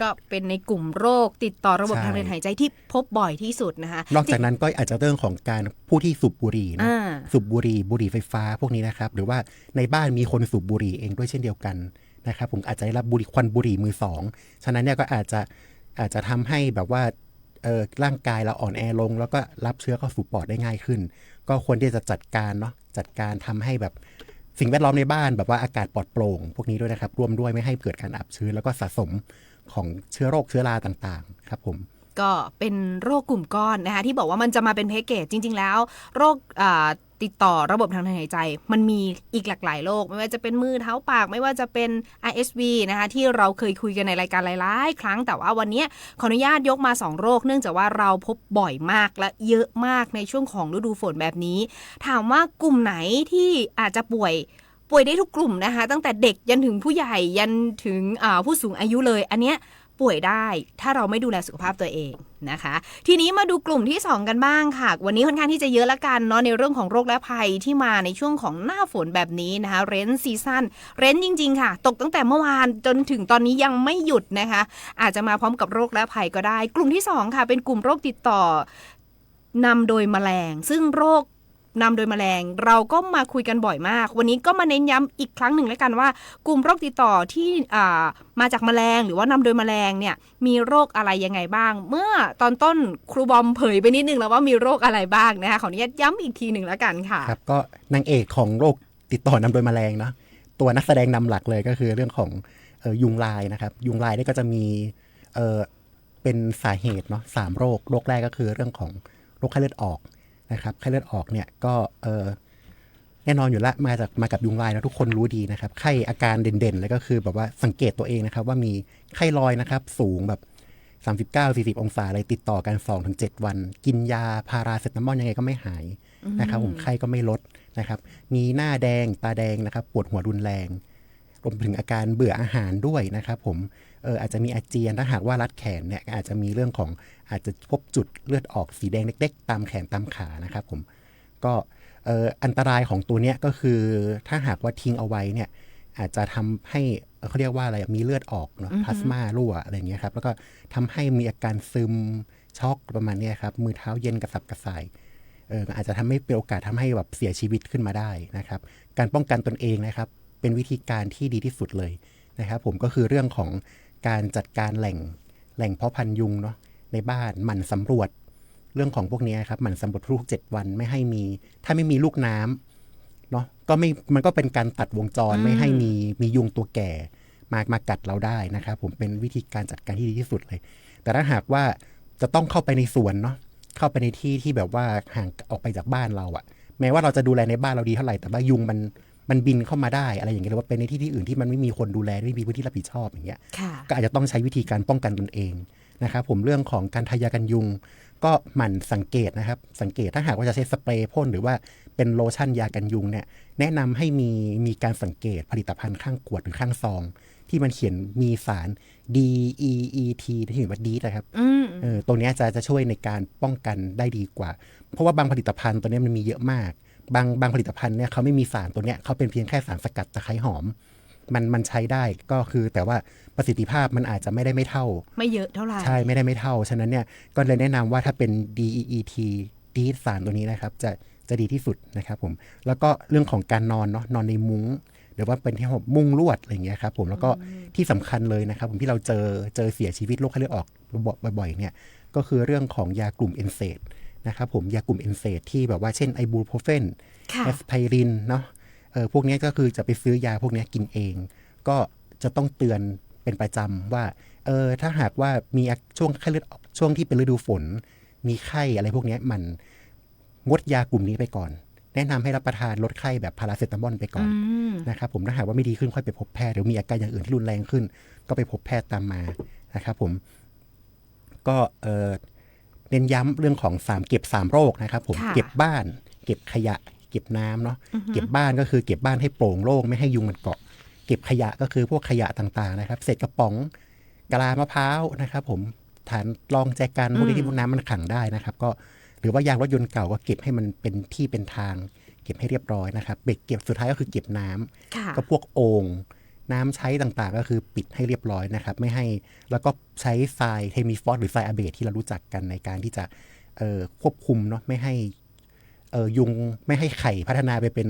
ก็เป็นในกลุ่มโรคติดต่อระบบทางเดินหายใจที่พบบ่อยที่สุดนะคะนอกจากนั้นก็อาจจะเรื่องของการผู้ที่สูบบุหรี่นะสูบบุหรี่ไฟฟ้าพวกนี้นะครับหรือว่าในบ้านมีคนสูบบุหรี่เองด้วยเช่นเดียวกันนะครับผมอาจจะได้รับควันบุหรี่มือสองฉะนั้นเนี่ยก็อาจจะทำให้แบบว่าร่างกายเราอ่อนแอลงแล้วก็รับเชื้อเข้าสู่ปอดได้ง่ายขึ้นก็ควรที่จะจัดการทำให้แบบสิ่งแวดล้อมในบ้านแบบว่าอากาศปลอดโปร่งพวกนี้ด้วยนะครับร่วมด้วยไม่ให้เกิดการอับชื้นแล้วก็สะสมของเชื้อโรคเชื้อราต่างๆครับผมก็เป็นโรคกลุ่มก้อนนะคะที่บอกว่ามันจะมาเป็นแพ็กเกจจริงๆแล้วโรคติดต่อระบบทางเดินหายใจมันมีอีกหลากหลายโรคไม่ว่าจะเป็นมือเท้าปากไม่ว่าจะเป็น RSV นะคะที่เราเคยคุยกันในรายการหลายๆครั้งแต่ว่าวันนี้ขออนุญาตยกมา2โรคเนื่องจากว่าเราพบบ่อยมากและเยอะมากในช่วงของฤดูฝนแบบนี้ถามว่ากลุ่มไหนที่อาจจะป่วยได้ทุกกลุ่มนะคะตั้งแต่เด็กยันถึงผู้ใหญ่ยันถึงผู้สูงอายุเลยอันเนี้ยป่วยได้ถ้าเราไม่ดูแลสุขภาพตัวเองนะคะทีนี้มาดูกลุ่มที่2กันบ้างค่ะวันนี้ค่อนข้างที่จะเยอะละกันเนาะในเรื่องของโรคและภัยที่มาในช่วงของหน้าฝนแบบนี้นะคะเรนซีซั่นเรนจริงๆค่ะตกตั้งแต่เมื่อวานจนถึงตอนนี้ยังไม่หยุดนะคะอาจจะมาพร้อมกับโรคและภัยก็ได้กลุ่มที่2ค่ะเป็นกลุ่มโรคติดต่อนำโดยแมลงซึ่งโรคนำโดยแมลงเราก็มาคุยกันบ่อยมากวันนี้ก็มาเน้นย้ำอีกครั้งหนึ่งแล้วกันว่ากลุ่มโรคติดต่อที่มาจากแมลงหรือว่านำโดยแมลงเนี่ยมีโรคอะไรยังไงบ้างเมื่อตอนต้นครูบอมเผยไปนิดนึงแล้วว่ามีโรคอะไรบ้างนะคะขออนุญาตย้ำอีกทีหนึ่งแล้วกันค่ะครับก็นางเอกของโรคติดต่อนำโดยแมลงนะตัวนักแสดงนำหลักเลยก็คือเรื่องของยุงลายนะครับยุงลายนี่ก็จะมีเป็นสาเหตุเนาะ3โรคแรกก็คือเรื่องของโรคไข้เลือดออกนะครับไข้เลือดออกเนี่ยก็แน่นอนอยู่แล้วมากับยุงลายแล้วทุกคนรู้ดีนะครับไข้อาการเด่นๆเลยก็คือแบบว่าสังเกตตัวเองนะครับว่ามีไข้ลอยนะครับสูงแบบ39-40 องศาอะไรติดต่อกัน 2-7 วันกินยาพาราเซตามอลยังไงก็ไม่หายนะครับผมไข้ก็ไม่ลดนะครับมีหน้าแดงตาแดงนะครับปวดหัวรุนแรงรวมถึงอาการเบื่ออาหารด้วยนะครับผมอาจจะมีอาเจียนถ้าหากว่ารัดแขนเนี่ยอาจจะมีเรื่องของอาจจะพบจุดเลือดออกสีแดงเล็กๆตามแขนตามขานะครับผมก็อันตรายของตัวเนี้ยก็คือถ้าหากว่าทิ้งเอาไว้เนี่ยอาจจะทำให้เขาเรียกว่าอะไรมีเลือดออกเนาะพลาสมารั่วอะไรเงี้ยครับแล้วก็ทำให้มีอาการซึมช็อกประมาณนี้ครับมือเท้าเย็นกระสับกระส่ายอาจจะทำให้เป็นโอกาสทำให้แบบเสียชีวิตขึ้นมาได้นะครับการป้องกันตนเองนะครับเป็นวิธีการที่ดีที่สุดเลยนะครับผมก็คือเรื่องของการจัดการแหล่งเพาะพันธุ์ยุงเนาะในบ้านหมั่นสำรวจเรื่องของพวกนี้ครับหมั่นสำรวจทุก7 วันไม่ให้มีถ้าไม่มีลูกน้ำเนาะก็ไม่มันก็เป็นการตัดวงจรไม่ให้มียุงตัวแก่มากัดเราได้นะครับผมเป็นวิธีการจัดการที่ดีที่สุดเลยแต่ถ้าหากว่าจะต้องเข้าไปในสวนเนาะเข้าไปในที่แบบว่าห่างออกไปจากบ้านเราอะแม้ว่าเราจะดูแลในบ้านเราดีเท่าไหร่แต่ว่ายุงมันบินเข้ามาได้อะไรอย่างเงี้ยหรือว่าเป็นในที่อื่นที่มันไม่มีคนดูแลไม่มีพื้นที่รับผิดชอบอย่างเงี้ยก็อาจจะต้องใช้วิธีการป้องกันตนเองนะครับผมเรื่องของการทายากันยุงก็หมั่นสังเกตนะครับสังเกตถ้าหากว่าจะใช้สเปรย์พ่นหรือว่าเป็นโลชั่นยากันยุงเนี่ยแนะนำให้มีการสังเกตผลิตภัณฑ์ข้างขวดหรือข้างซอง ที่มันเขียนมีสาร DEET ที่เขียนว่า DEET นะครับตัวนี้จะช่วยในการป้องกันได้ดีกว่าเพราะว่าบางผลิตภัณฑ์ตัวนี้มันมีเยอะมากบางผลิตภัณฑ์เนี่ยเขาไม่มีสารตัวเนี้ยเขาเป็นเพียงแค่สารสกัดตะไคร้หอมมันใช้ได้ก็คือแต่ว่าประสิทธิภาพมันอาจจะไม่เท่าไม่เยอะเท่าไหร่ใช่ไม่เท่าฉะนั้นเนี่ยก็เลยแนะนำว่าถ้าเป็น DEET สารตัวนี้นะครับจะดีที่สุดนะครับผมแล้วก็เรื่องของการนอนเนาะนอนในมุ้งหรือว่าเป็นที่มุ้งลวดอะไรอย่างเงี้ยครับผมแล้วก็ที่สำคัญเลยนะครับผมที่เราเจอเสียชีวิตโรคไข้เลือดออกบ่อยๆเนี่ยก็คือเรื่องของยากลุ่มเอนเซดนะครับผมยากลุ่มเอนเซดที่แบบว่าเช่นไอบูโพรเฟนแอสไพรินเนาะพวกนี้ก็คือจะไปซื้อยาพวกนี้กินเองก็จะต้องเตือนเป็นประจำว่าถ้าหากว่ามีช่วงไข้เลือดออกช่วงที่เป็นฤดูฝนมีไข้อะไรพวกนี้มันงดยากลุ่มนี้ไปก่อนแนะนำให้รับประทานลดไข้แบบพาราเซตามอลไปก่อนนะครับผมถ้าหากว่าไม่ดีขึ้นค่อยไปพบแพทย์หรือมีอาการอย่างอื่นที่รุนแรงขึ้นก็ไปพบแพทย์ตามมานะครับผมก็เน้นย้ำเรื่องของ3เก็บ3โรคนะครับผมเก็บบ้านเก็บขยะเก็บน้ำเนาะเก็บบ้านก็คือเก็บบ้านให้โปร่งโล่งไม่ให้ยุงมันเกาะเก็บขยะก็คือพวกขยะต่างๆนะครับเศษกระป๋องกะลามะพร้าวนะครับผมฐานรองแจกันพวกนี้ที่น้ำมันขังได้นะครับก็หรือว่ายางรถยนต์เก่าก็เก็บให้มันเป็นที่เป็นทางเก็บให้เรียบร้อยนะครับเก็บสุดท้ายก็คือเก็บน้ำก็พวกโอ่งน้ำใช้ต่างๆก็คือปิดให้เรียบร้อยนะครับไม่ให้แล้วก็ใช้ทรายเทมิฟอสหรือทรายอะเบทที่เรารู้จักกันในการที่จะควบคุมเนาะไม่ให้ยุงไม่ให้ไข่พัฒนาไปเป็น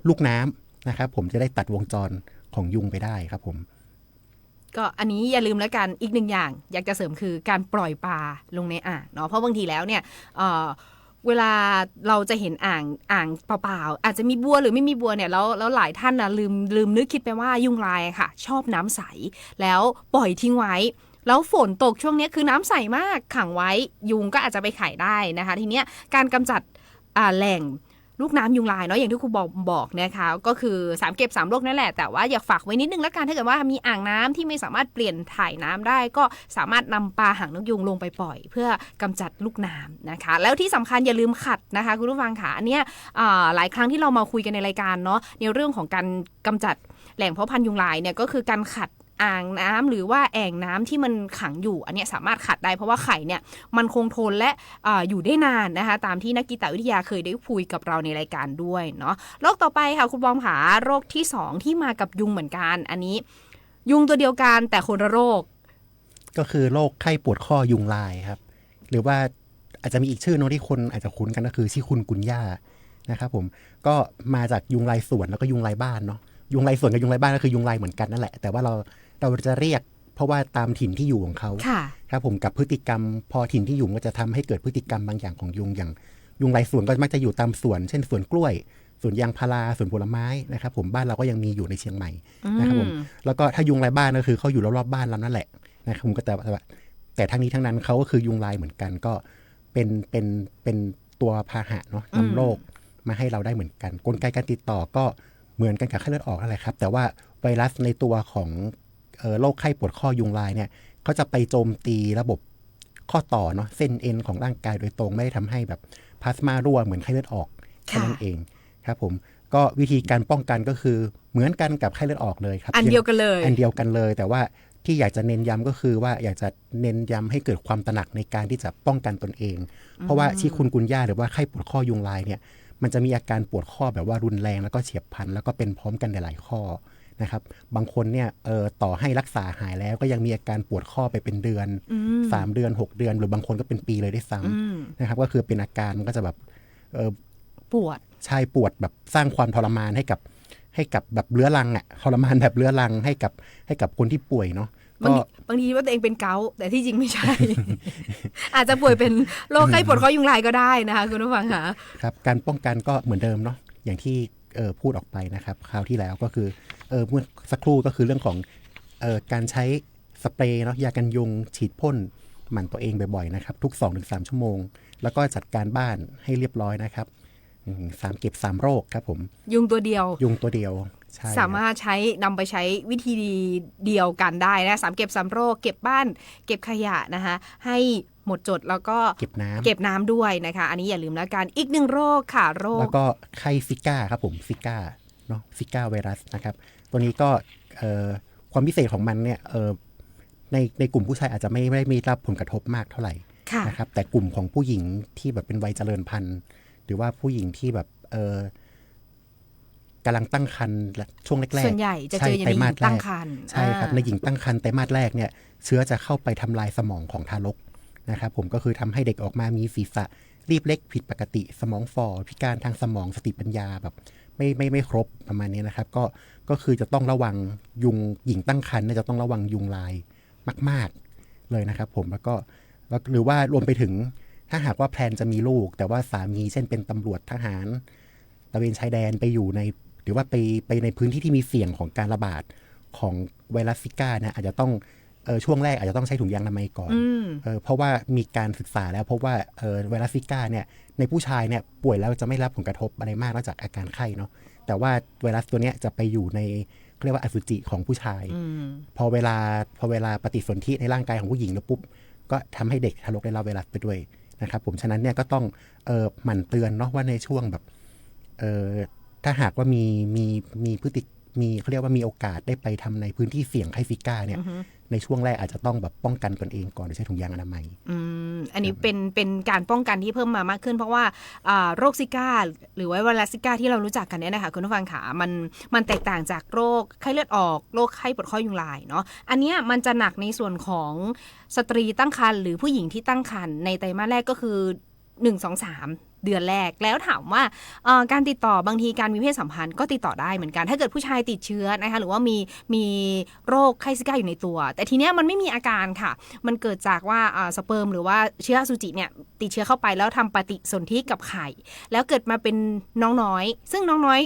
ลูกน้ำนะครับผมจะได้ตัดวงจรของยุงไปได้ครับผมก็อันนี้อย่าลืมแล้วกันอีกหนึ่งอย่างอยากจะเสริมคือการปล่อยปลาลงในอ่างเนาะเพราะบางทีแล้วเนี่ยเวลาเราจะเห็นอ่างเปล่าๆอาจจะมีบัวหรือไม่มีบัวเนี่ยแล้วหลายท่านนะลืมนึกคิดไปว่ายุงลายค่ะชอบน้ำใสแล้วปล่อยทิ้งไว้แล้วฝนตกช่วงนี้คือน้ำใสมากขังไว้ยุงก็อาจจะไปไข่ได้นะคะทีเนี้ยการกำจัดแหล่งลูกน้ำยุงลายเนาะอย่างที่ครูบอกนะคะก็คือ3เก็บ3โรคนั่นแหละแต่ว่าอยากฝากไว้นิดนึงแล้วกันถ้าเกิดว่ามีอ่างน้ำที่ไม่สามารถเปลี่ยนถ่ายน้ำได้ก็สามารถนำปลาหางนกยุงลงไปปล่อยเพื่อกำจัดลูกน้ำนะคะแล้วที่สำคัญอย่าลืมขัดนะคะคุณผู้ฟังค่ะอันเนี้ยหลายครั้งที่เรามาคุยกันในรายการเนาะในเรื่องของการกำจัดแหล่งเพาะพันธุ์ยุงลายเนี่ยก็คือการขัดอ่างน้ำหรือว่าแอ่งน้ำที่มันขังอยู่อันนี้สามารถขัดได้เพราะว่าไข่เนี่ยมันคงทนและอยู่ได้นานนะคะตามที่นักกีฬาวิทยาเคยได้คุยกับเราในรายการด้วยเนาะโรคต่อไปค่ะคุณบอมค่ะโรคที่2ที่มากับยุงเหมือนกันอันนี้ยุงตัวเดียวกันแต่คนละโรคก็คือโรคไข้ปวดข้อยุงลายครับหรือว่าอาจจะมีอีกชื่อนึงที่คนอาจจะคุ้นกันก็คือชิคุนกุนย่านะครับผมก็มาจากยุงลายสวนแล้วก็ยุงลายบ้านเนาะยุงลายสวนกับยุงลายบ้านก็คือยุงลายเหมือนกันนั่นแหละแต่ว่าเราจะเรียกเพราะว่าตามถิ่นที่อยู่ของเขาครับผมกับพฤติกรรมพอถิ่นที่อยู่ก็จะทำให้เกิดพฤติกรรมบางอย่างของยุงอย่างยุงลายสวนก็มักจะอยู่ตามสวนเช่นสวนกล้วยสวนยางพาราสวนผลไม้นะครับผมบ้านเราก็ยังมีอยู่ในเชียงใหม่นะครับผมแล้วก็ถ้ายุงลายบ้านก็คือเขาอยู่รอบๆบ้านเรานั่นแหละนะครับผมก็แต่ทั้งนี้ทั้งนั้นเขาก็คือยุงลายเหมือนกันก็เป็นตัวพาหะเนาะนำโรคมาให้เราได้เหมือนกันกลไกการติดต่อก็เหมือนกันกับไข้เลือดออกนั่นแหละครับแต่ว่าไวรัสในตัวของโรคไข้ปวดข้อยุงลายเนี่ยเขาจะไปโจมตีระบบข้อต่อเนาะเส้นเอ็นของร่างกายโดยตรงไม่ได้ทำให้แบบพลาสมารั่วเหมือนไข้เลือดออกแค่นั้นเองครับผมก็วิธีการป้องกันก็คือเหมือนกันกับไข้เลือดออกเลยครับอันเดียวกันเลยแต่ว่าที่อยากจะเน้นย้ำก็คือว่าอยากจะเน้นย้ำให้เกิดความตระหนักในการที่จะป้องกันตนเองเพราะว่าชิคุนกุนย่าหรือว่าไข้ปวดข้อยุงลายเนี่ยมันจะมีอาการปวดข้อแบบว่ารุนแรงแล้วก็เฉียบพลันแล้วก็เป็นพร้อมกันหลายๆข้อนะครับบางคนเนี่ยต่อให้รักษาหายแล้วก็ยังมีอาการปวดข้อไปเป็นเดือน3เดือน6เดือนหรือบางคนก็เป็นปีเลยได้ซ้ำนะครับก็คือเป็นอาการมันก็จะแบบปวดใช่ปวดแบบสร้างความทรมานให้กับแบบเรื้อรังอ่ะทรมานแบบเรื้อรังให้กับคนที่ป่วยเนาะบางทีว่าตัวเองเป็นเกาต์แต่ที่จริงไม่ใช่ อาจจะป่วยเป็นโรคไข้ปวดข้อยุงลายก็ได้นะคะคุณผู้ฟังค่ะครับการป้องกันก็เหมือนเดิมเนาะอย่างที่พูดออกไปนะครับคราวที่แล้วก็คือเมื่อสักครู่ก็คือเรื่องของการใช้สเปรย์เนาะยากันยุงฉีดพ่นหมั่นตัวเองบ่อยๆนะครับทุก 2-3 ชั่วโมงแล้วก็จัดการบ้านให้เรียบร้อยนะครับ3เก็บ3โรคครับผมยุงตัวเดียวสามารถนำไปใช้วิธีเดียวกันได้นะ3เก็บ3โรคเก็บบ้านเก็บขยะนะคะให้หมดจดแล้วก็เก็บน้ำด้วยนะคะอันนี้อย่าลืมแล้วกันอีก1โรคค่ะโรคแล้วก็ไข้ซิก้าครับผมซิก้าเนาะซิก้าไวรัสนะครับ ตัวนี้ก็ความพิเศษของมันเนี่ยในกลุ่มผู้ชายอาจจะไม่ได้มีรับผลกระทบมากเท่าไหร่นะครับแต่กลุ่มของผู้หญิงที่แบบเป็นวัยเจริญพันธุ์หรือว่าผู้หญิงที่แบบกำลังตั้งครรภ์ช่วงแรกๆส่วนใหญ่จะเจอในหญิงตั้งครรภ์ใช่ครับในหญิงตั้งครรภ์ไตรมาสแรกเนี่ยเชื้อจะเข้าไปทำลายสมองของทารกนะครับผมก็คือทำให้เด็กออกมามีศีรษะรีบเล็กผิดปกติสมองฝ่อพิการทางสมองสติปัญญาแบบไม่ครบประมาณนี้นะครับก็คือจะต้องระวังยุงหญิงตั้งครรภ์จะต้องระวังยุงลายมากๆเลยนะครับผมแล้วก็หรือว่ารวมไปถึงถ้าหากว่าแพลนจะมีลูกแต่ว่าสามีเช่นเป็นตำรวจทหารตระเวนชายแดนไปอยู่ในหรือว่าไปในพื้นที่ที่มีเสี่ยงของการระบาดของไวรัสซิก้านะอาจจะต้องช่วงแรกอาจจะต้องใช้ถุงยางอนามัยก่อนเพราะว่ามีการศึกษาแล้วพบว่าไวรัสซิก้าเนี่ยในผู้ชายเนี่ยป่วยแล้วจะไม่รับผลกระทบอะไรมากนอกจากอาการไข้เนาะแต่ว่าไวรัสตัวเนี้ยจะไปอยู่ในเรียกว่าอสุจิของผู้ชายพอเวลาปฏิสนธิในร่างกายของผู้หญิงแล้วปุ๊บก็ทำให้เด็กทารกได้รับไวรัสไปด้วยนะครับผมฉะนั้นเนี่ยก็ต้องหมั่นเตือนเนาะว่าในช่วงแบบถ้าหากว่ามีพฤติมีเขาเรียกว่ามีโอกาสได้ไปทำในพื้นที่เสี่ยงไข้ซิก้าเนี่ยในช่วงแรกอาจจะต้องแบบป้องกันตนเองก่อนโดยใช้ถุงยางอนามัยอันนี้เป็นการป้องกันที่เพิ่มมามากขึ้นเพราะว่าโรคซิก้าหรือว่าไวรัสซิก้าที่เรารู้จักกันเนี่ยนะคะคุณผู้ฟังขามันแตกต่างจากโรคไข้เลือดออกโรคไข้ปวดข้อยุงลายเนาะอันเนี้ยมันจะหนักในส่วนของสตรีตั้งครรภ์หรือผู้หญิงที่ตั้งครรภ์ในไตรมาสแรกก็คือ1-2-3เดือนแรกแล้วถามว่าการติดต่อบางทีการมีเพศสัมพันธ์ก็ติดต่อได้เหมือนกันถ้าเกิดผู้ชายติดเชื้อนะคะหรือว่ามีโรคไข้ซิก้าอยู่ในตัวแต่ทีเนี้ยมันไม่มีอาการค่ะมันเกิดจากว่าสเปิร์มหรือว่าเชื้ออสุจิเนี่ยติดเชื้อเข้าไปแล้วทำปฏิสนธิกับไข่แล้วเกิดมาเป็นน้องน้อยซึ่งน้องน้อย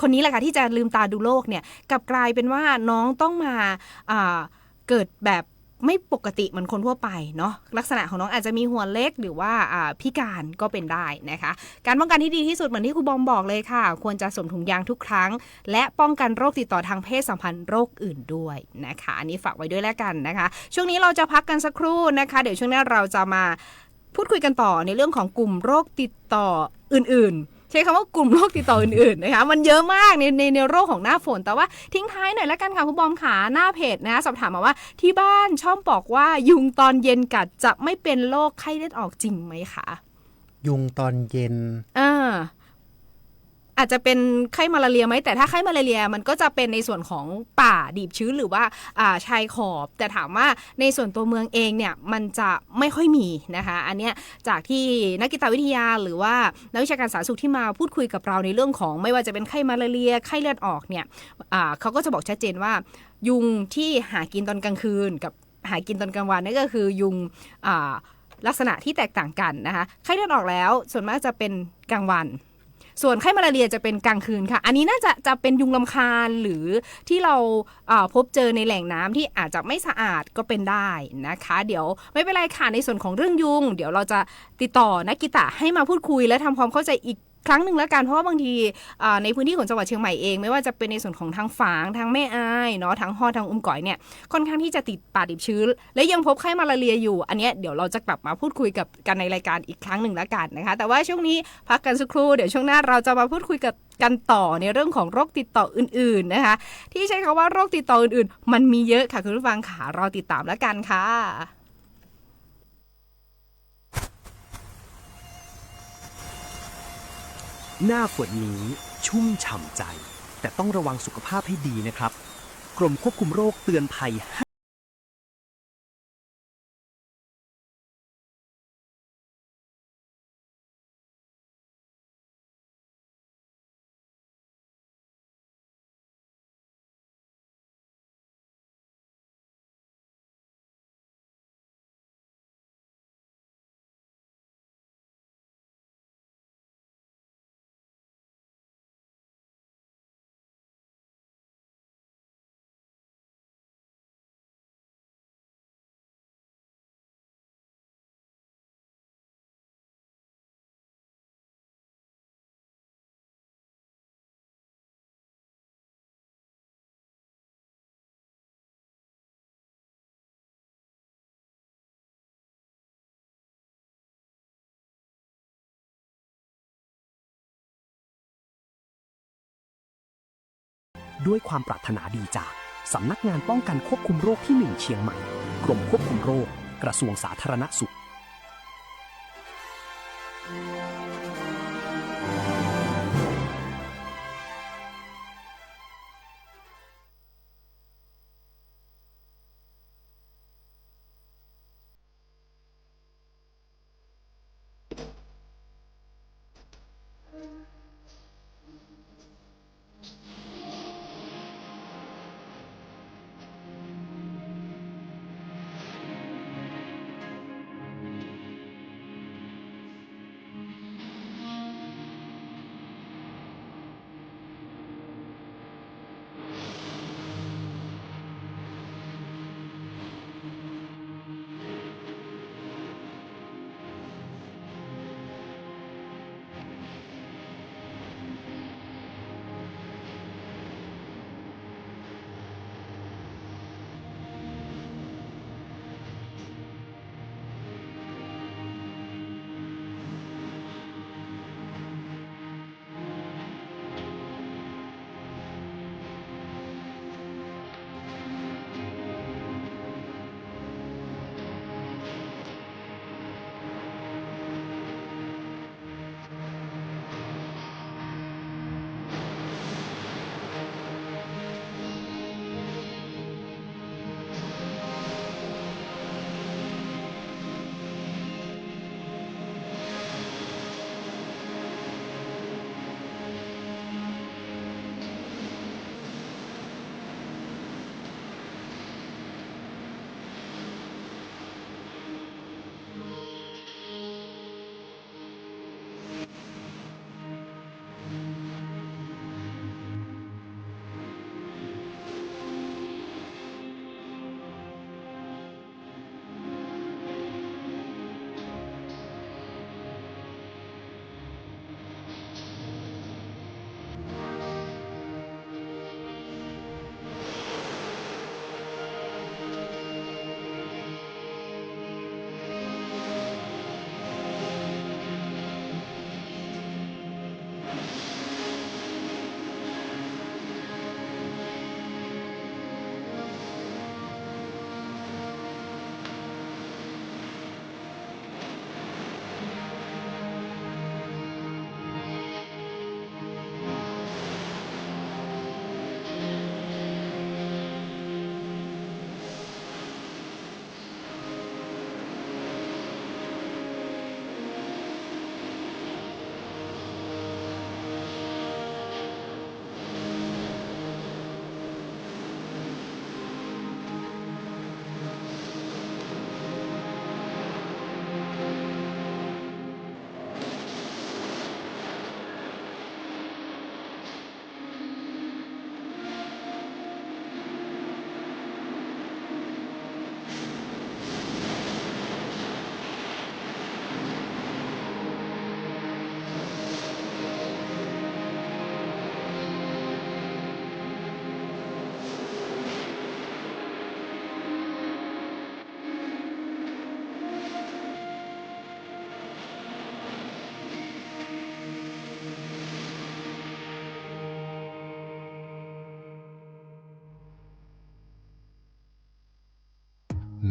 คนนี้แหละค่ะที่จะลืมตาดูโลกเนี่ยกลับกลายเป็นว่าน้องต้องมาเกิดแบบไม่ปกติเหมือนคนทั่วไปเนาะลักษณะของน้องอาจจะมีหัวเล็กหรือว่าพิการก็เป็นได้นะคะการป้องกันที่ดีที่สุดเหมือนที่ครูบอมบอกเลยค่ะควรจะสวมถุงยางทุกครั้งและป้องกันโรคติดต่อทางเพศสัมพันธ์โรคอื่นด้วยนะคะอันนี้ฝากไว้ด้วยแล้วกันนะคะช่วงนี้เราจะพักกันสักครู่นะคะเดี๋ยวช่วงหน้าเราจะมาพูดคุยกันต่อในเรื่องของกลุ่มโรคติดต่ออื่นๆใช้คำว่ากลุ่มโรคติดต่ออื่นๆนะคะมันเยอะมากในโรคของหน้าฝนแต่ว่าทิ้งท้ายหน่อยแล้วกันค่ะคุณบอมขาหน้าเพจนะสอบถามมาว่าที่บ้านชอบบอกว่ายุงตอนเย็นกัดจะไม่เป็นโรคไข้เลือดออกจริงไหมคะยุงตอนเย็นอาจจะเป็นไข้มาลาเรียไหมแต่ถ้าไข้มาลาเรียมันก็จะเป็นในส่วนของป่าดิบชื้นหรือว่าชายขอบแต่ถามว่าในส่วนตัวเมืองเองเนี่ยมันจะไม่ค่อยมีนะคะอันเนี้ยจากที่นักกีตวิทยาหรือว่านักวิชาการสาธารณสุขที่มาพูดคุยกับเราในเรื่องของไม่ว่าจะเป็นไข้มาลาเรียไข้เลือดออกเนี่ยเขาก็จะบอกชัดเจนว่ายุงที่หากินตอนกลางคืนกับหากินตอนกลางวันนั่นก็คือยุงลักษณะที่แตกต่างกันนะคะไข้เลือดออกแล้วส่วนมากจะเป็นกลางวันส่วนไข้มาลาเรียจะเป็นกลางคืนค่ะอันนี้น่าจะเป็นยุงลำคาญหรือที่เราพบเจอในแหล่งน้ำที่อาจจะไม่สะอาดก็เป็นได้นะคะเดี๋ยวไม่เป็นไรค่ะในส่วนของเรื่องยุงเดี๋ยวเราจะติดต่อนักกีตาให้มาพูดคุยและทำความเข้าใจอีกครั้งหนึ่งแล้วกันเพราะว่าบางทีในพื้นที่ของจังหวัดเชียงใหม่เองไม่ว่าจะเป็นในส่วนของทางฝางทางแม่อายเนาะทางฮอดทางอุ้มก๋อยเนี่ยค่อนข้างที่จะติดป่าดิบชื้นและยังพบไข้มาลาเรียอยู่อันเนี้ยเดี๋ยวเราจะกลับมาพูดคุยกับกันในรายการอีกครั้งหนึ่งแล้วกันนะคะแต่ว่าช่วงนี้พักกันสักครู่เดี๋ยวช่วงหน้าเราจะมาพูดคุยกันต่อในเรื่องของโรคติดต่ออื่นๆนะคะที่ใช้คำว่าโรคติดต่ออื่นๆมันมีเยอะค่ะคุณผู้ฟังค่ะรอติดตามแล้วกันค่ะหน้าฝนนี้ชุ่มฉ่ำใจแต่ต้องระวังสุขภาพให้ดีนะครับกรมควบคุมโรคเตือนภัย ด้วยความปรารถนาดีจากสำนักงานป้องกันควบคุมโรคที่ 1 เชียงใหม่กรมควบคุมโรคกระทรวงสาธารณสุข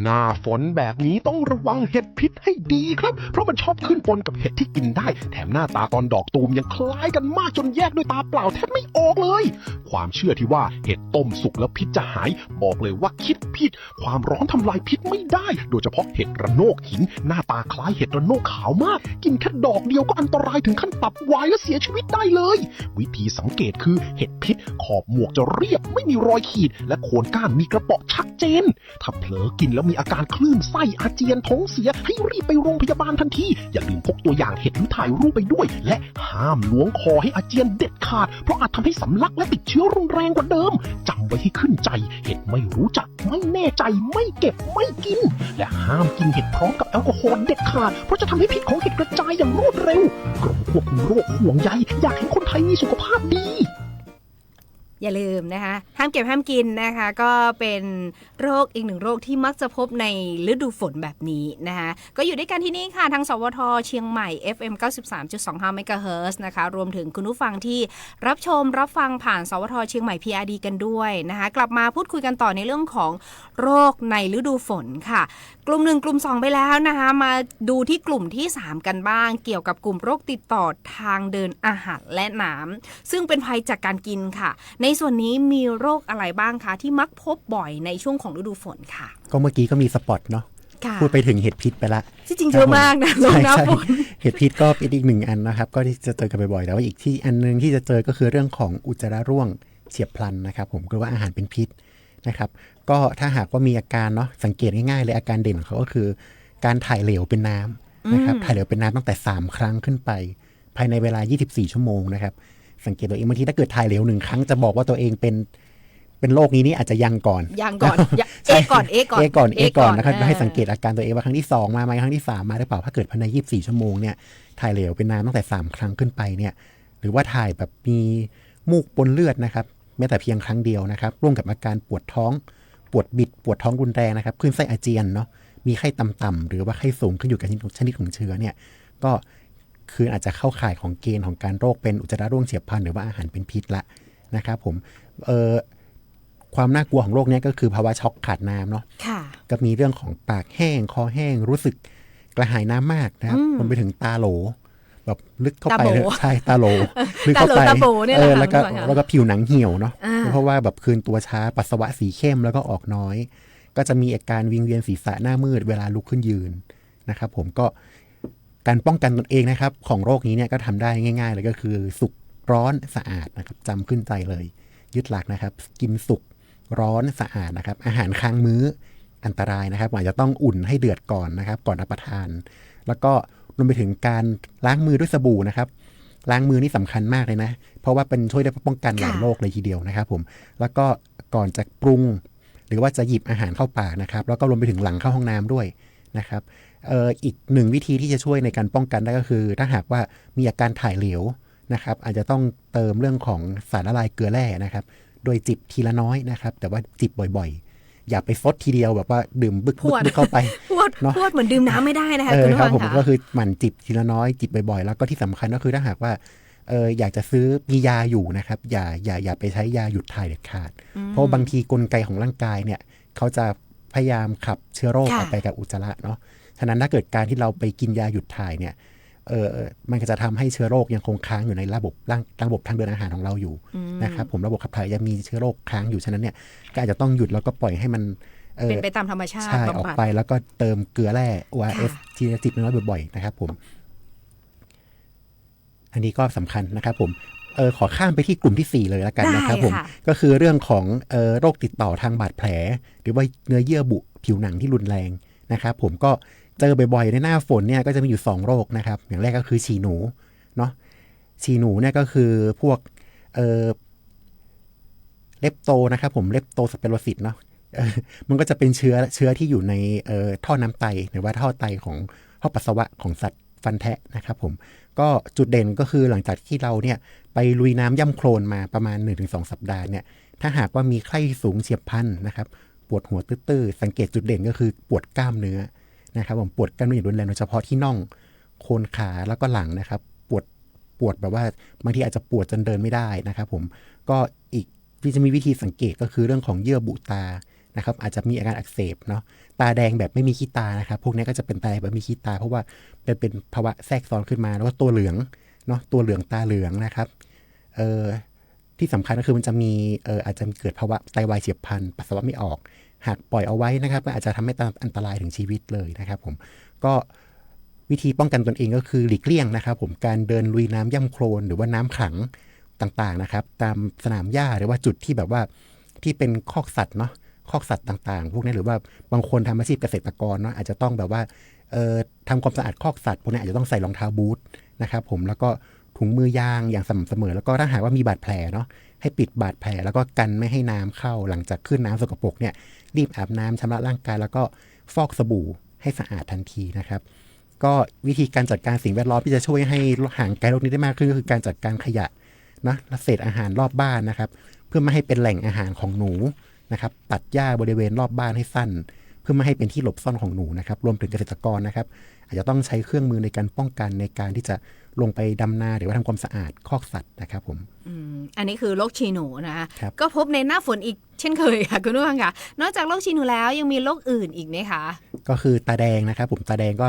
หน้าฝนแบบนี้ต้องระวังเห็ดพิษให้ดีครับเพราะมันชอบขึ้นปนกับเห็ดที่กินได้แถมหน้าตาตอนดอกตูมยังคล้ายกันมากจนแยกด้วยตาเปล่าแทบไม่ออกเลยความเชื่อที่ว่าเห็ดต้มสุกแล้วพิษจะหายบอกเลยว่าคิดผิดความร้อนทำลายพิษไม่ได้โดยเฉพาะเห็ดระโงกหินหน้าตาคล้ายเห็ดระโงกขาวมากกินแค่ดอกเดียวก็อันตรายถึงขั้นตับวายและเสียชีวิตได้เลยวิธีสังเกตคือเห็ดพิษขอบหมวกจะเรียบไม่มีรอยขีดและโคนก้านมีกระเปาะชัดเจนถ้าเผลอกินแล้วมีอาการคลื่นไส้อาเจียนท้องเสียให้รีบไปโรงพยาบาลทันทีอย่าลืมพกตัวอย่างเห็ดหรือถ่ายรูปไปด้วยและห้ามล้วงคอให้อาเจียนเด็ดขาดเพราะอาจทำให้สำลักและติดเชื้อรุนแรงกว่าเดิมจำไว้ให้ขึ้นใจเห็ดไม่รู้จักไม่แน่ใจไม่เก็บไม่กินและห้ามกินเห็ดพร้อมกับแอลกอฮอล์เด็ดขาดเพราะจะทำให้พิษของเห็ดกระจายอย่างรวดเร็วกรมควบคุมโรคห่วงใยอยากให้คนไทยมีสุขภาพดี อย่าลืมนะคะห้ามเก็บห้ามกินนะคะก็เป็นโรคอีกหนึ่งโรคที่มักจะพบในฤดูฝนแบบนี้นะคะก็อยู่ด้วยกันที่นี่ค่ะทางสวทเชียงใหม่ FM 93.25 MHz นะคะรวมถึงคุณผู้ฟังที่รับชมรับฟังผ่านสวทเชียงใหม่ PRD กันด้วยนะคะกลับมาพูดคุยกันต่อในเรื่องของโรคในฤดูฝนค่ะกลุ่ม1กลุ่ม2ไปแล้วนะคะมาดูที่กลุ่มที่3กันบ้างเกี่ยวกับกลุ่มโรคติดต่อทางเดินอาหารและน้ำซึ่งเป็นภัยจากการกินค่ะในส่วนนี้มีโรคอะไรบ้างคะที่มักพบบ่อยในช่วงของฤดูฝนค่ะก็เมื่อกี้ก็มีสปอตเนาะพูดไปถึงเห็ดพิษไปละที่จริงเยอะมากนะลงหน้าฝนเห็ดพิษก็เป็นอีกหนึ่งอันนะครับก็ที่จะเจอกันบ่อยๆแต่ว่าอีกที่อันนึงที่จะเจอก็คือเรื่องของอุจจาระร่วงเฉียบพลันนะครับผมก็ว่าอาหารเป็นพิษนะครับก็ถ้าหากว่ามีอาการเนาะสังเกตง่ายๆเลยอาการเด่นของเขาก็คือการถ่ายเหลวเป็นน้ำนะครับถ่ายเหลวเป็นน้ำตั้งแต่3ครั้งขึ้นไปภายในเวลา24ชั่วโมงนะครับสังเกตตัวเองบางทีถ้าเกิดถ่ายเหลว1ครั้งจะบอกว่าตัวเองเป็นโรคนี้นี่อาจจะยังก่อนเอก่อนนะครับให้สังเกตอาการตัวเองว่าครั้งที่2มาไหมครั้งที่3มาหรือเปล่าถ้าเกิดภายใน24ชั่วโมงเนี่ยถ่ายเหลวเป็นน้ำตั้งแต่3ครั้งขึ้นไปเนี่ยหรือว่าถ่ายแบบมีมูกปนเลือดนะครับแม้แต่เพียงครั้งเดียวนะครับร่วมกับอาการปวดท้องปวดบิดปวดท้องรุนแรงนะครับคลื่นไส้อาเจียนเนาะมีไข้ต่ำๆหรือว่าไข้สูงขึ้นอยู่กับชนิดของเชื้อเนี่ยก็คืออาจจะเข้าข่ายของเกณฑ์ของการโรคเป็นอุจจาระร่วงเฉียบพลันหรือว่าอาหารเป็นพิษละนะครับผมความน่ากลัวของโรคนี้ก็คือภาวะช็อกขาดน้ำเนาะก็มีเรื่องของปากแห้งคอแห้งรู้สึกกระหายน้ำมากนะครับรวมไปถึงตาโหลแบบลึกเข้าไปเลยใช่ตาโหลลึกเข้าไปแล้วก็ผิวหนังเหี่ยวเนาะเพราะว่าแบบคืนตัวช้าปัสสาวะสีเข้มแล้วก็ออกน้อยก็จะมีอาการวิงเวียนศีรษะหน้ามืดเวลาลุกขึ้นยืนนะครับผมก็การป้องกันตนเองนะครับของโรคนี้เนี่ยก็ทำได้ง่ายๆเลยก็คือสุกร้อนสะอาดนะครับจำขึ้นใจเลยยึดหลักนะครับกินสุกร้อนสะอาดนะครับอาหารค้างมื้ออันตรายนะครับอาจจะต้องอุ่นให้เดือดก่อนนะครับก่อนรับประทานแล้วก็รวมไปถึงการล้างมือด้วยสบู่นะครับล้างมือนี่สำคัญมากเลยนะเพราะว่าเป็นช่วยได้ป้องกันหลายโรคเลยทีเดียวนะครับผมแล้วก็ก่อนจะปรุงหรือว่าจะหยิบอาหารเข้าปากนะครับแล้วก็รวมไปถึงหลังเข้าห้องน้ำด้วยนะครับอีกหนึ่งวิธีที่จะช่วยในการป้องกันได้ก็คือถ้าหากว่ามีอาการถ่ายเหลวนะครับอาจจะต้องเติมเรื่องของสารละลายเกลือแร่นะครับโดยจิบทีละน้อยนะครับแต่ว่าจิบบ่อยๆอย่าไปฟดทีเดียวแบบว่าดื่มบึกเข้าไปพวดเหมือนดื่มน้ำไม่ได้นะคะคุณผู้ฟังค่ะก็คือหมั่นจิบทีละน้อยจิบบ่อยๆแล้วก็ที่สำคัญก็คือถ้าหากว่าอยากจะซื้อมียาอยู่นะครับอย่าไปใช้ยาหยุดถ่ายเด็ดขาดเพราะบางทีกลไกของร่างกายเนี่ยเขาจะพยายามขับเชื้อโรคออกไปกับอุจจาระเนาะฉะนั้นถ้าเกิดการที่เราไปกินยาหยุดถ่ายเนี่ยมันก็จะทำให้เชื้อโรคยังคงค้างอยู่ในระบบทางเดินอาหารของเราอยู่นะครับผมระบบขับถ่ายยังมีเชื้อโรคค้างอยู่ฉะนั้นเนี่ยก็อาจจะต้องหยุดแล้วก็ปล่อยให้มันเป็นไปตามธรรมชาติใช่ออกไปแล้วก็เติมเกลือแร่ ORS ทีละจิบน้อยบ่อยๆนะครับผมอันนี้ก็สำคัญนะครับผมขอข้ามไปที่กลุ่มที่4เลยแล้วกันนะครับผมก็คือเรื่องของโรคติดต่อทางบาดแผลหรือว่าเนื้อเยื่อบุผิวหนังที่รุนแรงนะครับผมก็เจอบ่อยๆในหน้าฝนเนี่ยก็จะมีอยู่2โรคนะครับอย่างแรกก็คือฉี่หนูเนาะฉี่หนูเนี่ยก็คือพวกเลปโตนะครับผมเลปโตสเปโรซิสเนาะมันก็จะเป็นเชื้อที่อยู่ในท่อน้ำไตหรือว่าท่อไตของท่อปัสสาวะของสัตว์ฟันแทะนะครับผมก็จุดเด่นก็คือหลังจากที่เราเนี่ยไปลุยน้ำย่ำโคลนมาประมาณ 1-2 สัปดาห์เนี่ยถ้าหากว่ามีไข้สูงเฉียบพลันนะครับปวดหัวตื้อๆสังเกตจุดเด่นก็คือปวดกล้ามเนื้อนะครับผมปวดกล้ามเนื้ออย่างรุนแรงโดยเฉพาะที่น่องโคนขาแล้วก็หลังนะครับปวดแบบว่าบางทีอาจจะปวดจนเดินไม่ได้นะครับผมก็อีกที่จะมีวิธีสังเกตก็คือเรื่องของเยื่อบุตานะครับอาจจะมีอาการอักเสบเนาะตาแดงแบบไม่มีขี้ตานะครับพวกนี้ก็จะเป็นตาแบบมีขี้ตาเพราะว่าเป็นภาวะแทรกซ้อนขึ้นมาแล้วก็ตัวเหลืองเนาะตัวเหลืองตาเหลืองนะครับที่สำคัญก็คือมันจะมีอาจจะเกิดภาวะไตวายเฉียบพลันปัสสาวะไม่ออกหากปล่อยเอาไว้นะครับอาจจะทำให้อันตรายถึงชีวิตเลยนะครับผมก็วิธีป้องกันตนเองก็คือหลีกเลี่ยงนะครับผมการเดินลุยน้ำย่ำโคลนหรือว่าน้ำขังต่างๆนะครับตามสนามหญ้าหรือว่าจุดที่แบบว่าที่เป็นคอกสัตว์เนาะคอกสัตว์ต่างๆพวกนี้หรือว่าบางคนทำอาชีพเกษตรกรเนาะอาจจะต้องแบบว่าทำความสะอาดคอกสัตว์พวกนี้อาจจะต้องใส่รองเท้าบูทนะครับผมแล้วก็ถุงมือยางอย่างสม่ำเสมอแล้วก็ถ้าหากว่ามีบาดแผลเนาะให้ปิดบาดแผลแล้วก็กันไม่ให้น้ำเข้าหลังจากขึ้นน้ำสกปรกเนี่ยรีบอาบน้ำชำระร่างกายแล้วก็ฟอกสบู่ให้สะอาดทันทีนะครับก็วิธีการจัดการสิ่งแวดล้อมที่จะช่วยให้ห่างไกลโรคนี้ได้มากขึ้นก็คือการจัดการขยะนะเศษอาหารรอบบ้านนะครับ พื่อไม่ให้เป็นแหล่งอาหารของหนูนะครับตัดหญ้าบริเวณรอบบ้านให้สั้นเพื่อไม่ให้เป็นที่หลบซ่อนของหนูนะครับรวมถึงเกษตรกรนะครับอาจจะต้องใช้เครื่องมือในการป้องกันในการที่จะลงไปดำนาหรือว่าทำความสะอาดคอกสัตว์นะครับผมอันนี้คือโรคฉี่หนูนะคะก็พบในหน้าฝนอีกเช่นเคยค่ะคุณผู้ฟังค่ะนอกจากโรคฉี่หนูแล้วยังมีโรคอื่นอีกไหมคะก็คือตาแดงนะครับผมตาแดงก็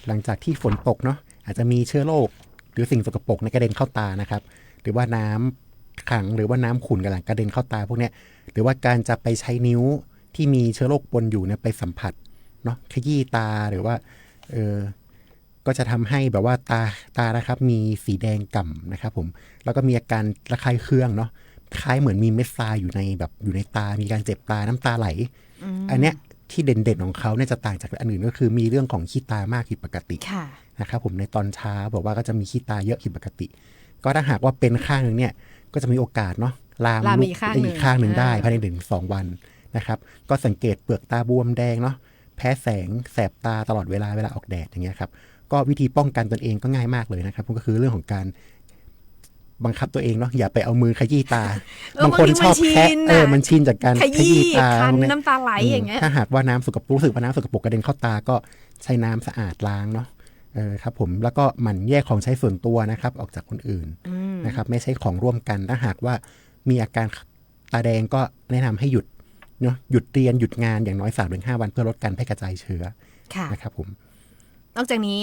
หลังจากที่ฝนตกเนาะอาจจะมีเชื้อโรคหรือสิ่งสกปรกในกระเด็นเข้าตานะครับหรือว่าน้ำขังหรือว่าน้ำขุ่นกระเด็นเข้าตาพวกนี้หรือว่าการจะไปใช้นิ้วที่มีเชื้อโรคปนอยู่เนี่ยไปสัมผัสเนาะขยี้ตาหรือว่าก็จะทำให้แบบว่าตานะครับมีสีแดงก่ำนะครับผมแล้วก็มีอาการระคายเคืองเนาะคล้ายเหมือนมีเม็ดทรายอยู่ในตามีการเจ็บตาน้ำตาไหลอันเนี้ยที่เด่นๆของเขาเนี่ยจะต่างจากอันอื่นก็คือมีเรื่องของขี้ตามากผิดปกตินะครับผมในตอนเช้าบอกว่าก็จะมีขี้ตาเยอะผิดปกติก็ถ้าหากว่าเป็นข้างนึงเนี่ยก็จะมีโอกาสเนาะลามลุกอีกข้างหนึ่งได้ภายใน1-2 วันนะครับก็สังเกตเปลือกตาบวมแดงเนาะแพ้แสงแสบตาตลอดเวลาออกแดดอย่างเงี้ยครับก็วิธีป้องกันตนเองก็ง่ายมากเลยนะครับก็คือเรื่องของการบังคับตัวเองเนาะอย่าไปเอามือขยี้ตาบางคนชอบแคะมันชินจากการขยี้ตาน้ำตาไหลอย่างเงี้ยถ้าหากว่าน้ำสกปรกรู้สึกว่าน้ำสกปรกกระเด็นเข้าตาก็ใช้น้ำสะอาดล้างเนาะครับผมแล้วก็หมั่นแยกของใช้ส่วนตัวนะครับออกจากคนอื่นนะครับไม่ใช่ของร่วมกันถ้าหากว่ามีอาการตาแดงก็แนะนำให้หยุดเนาะหยุดเรียนหยุดงานอย่างน้อย 3-5 วันเพื่อลดการแพร่กระจายเชื้อนะครับผมนอกจากนี้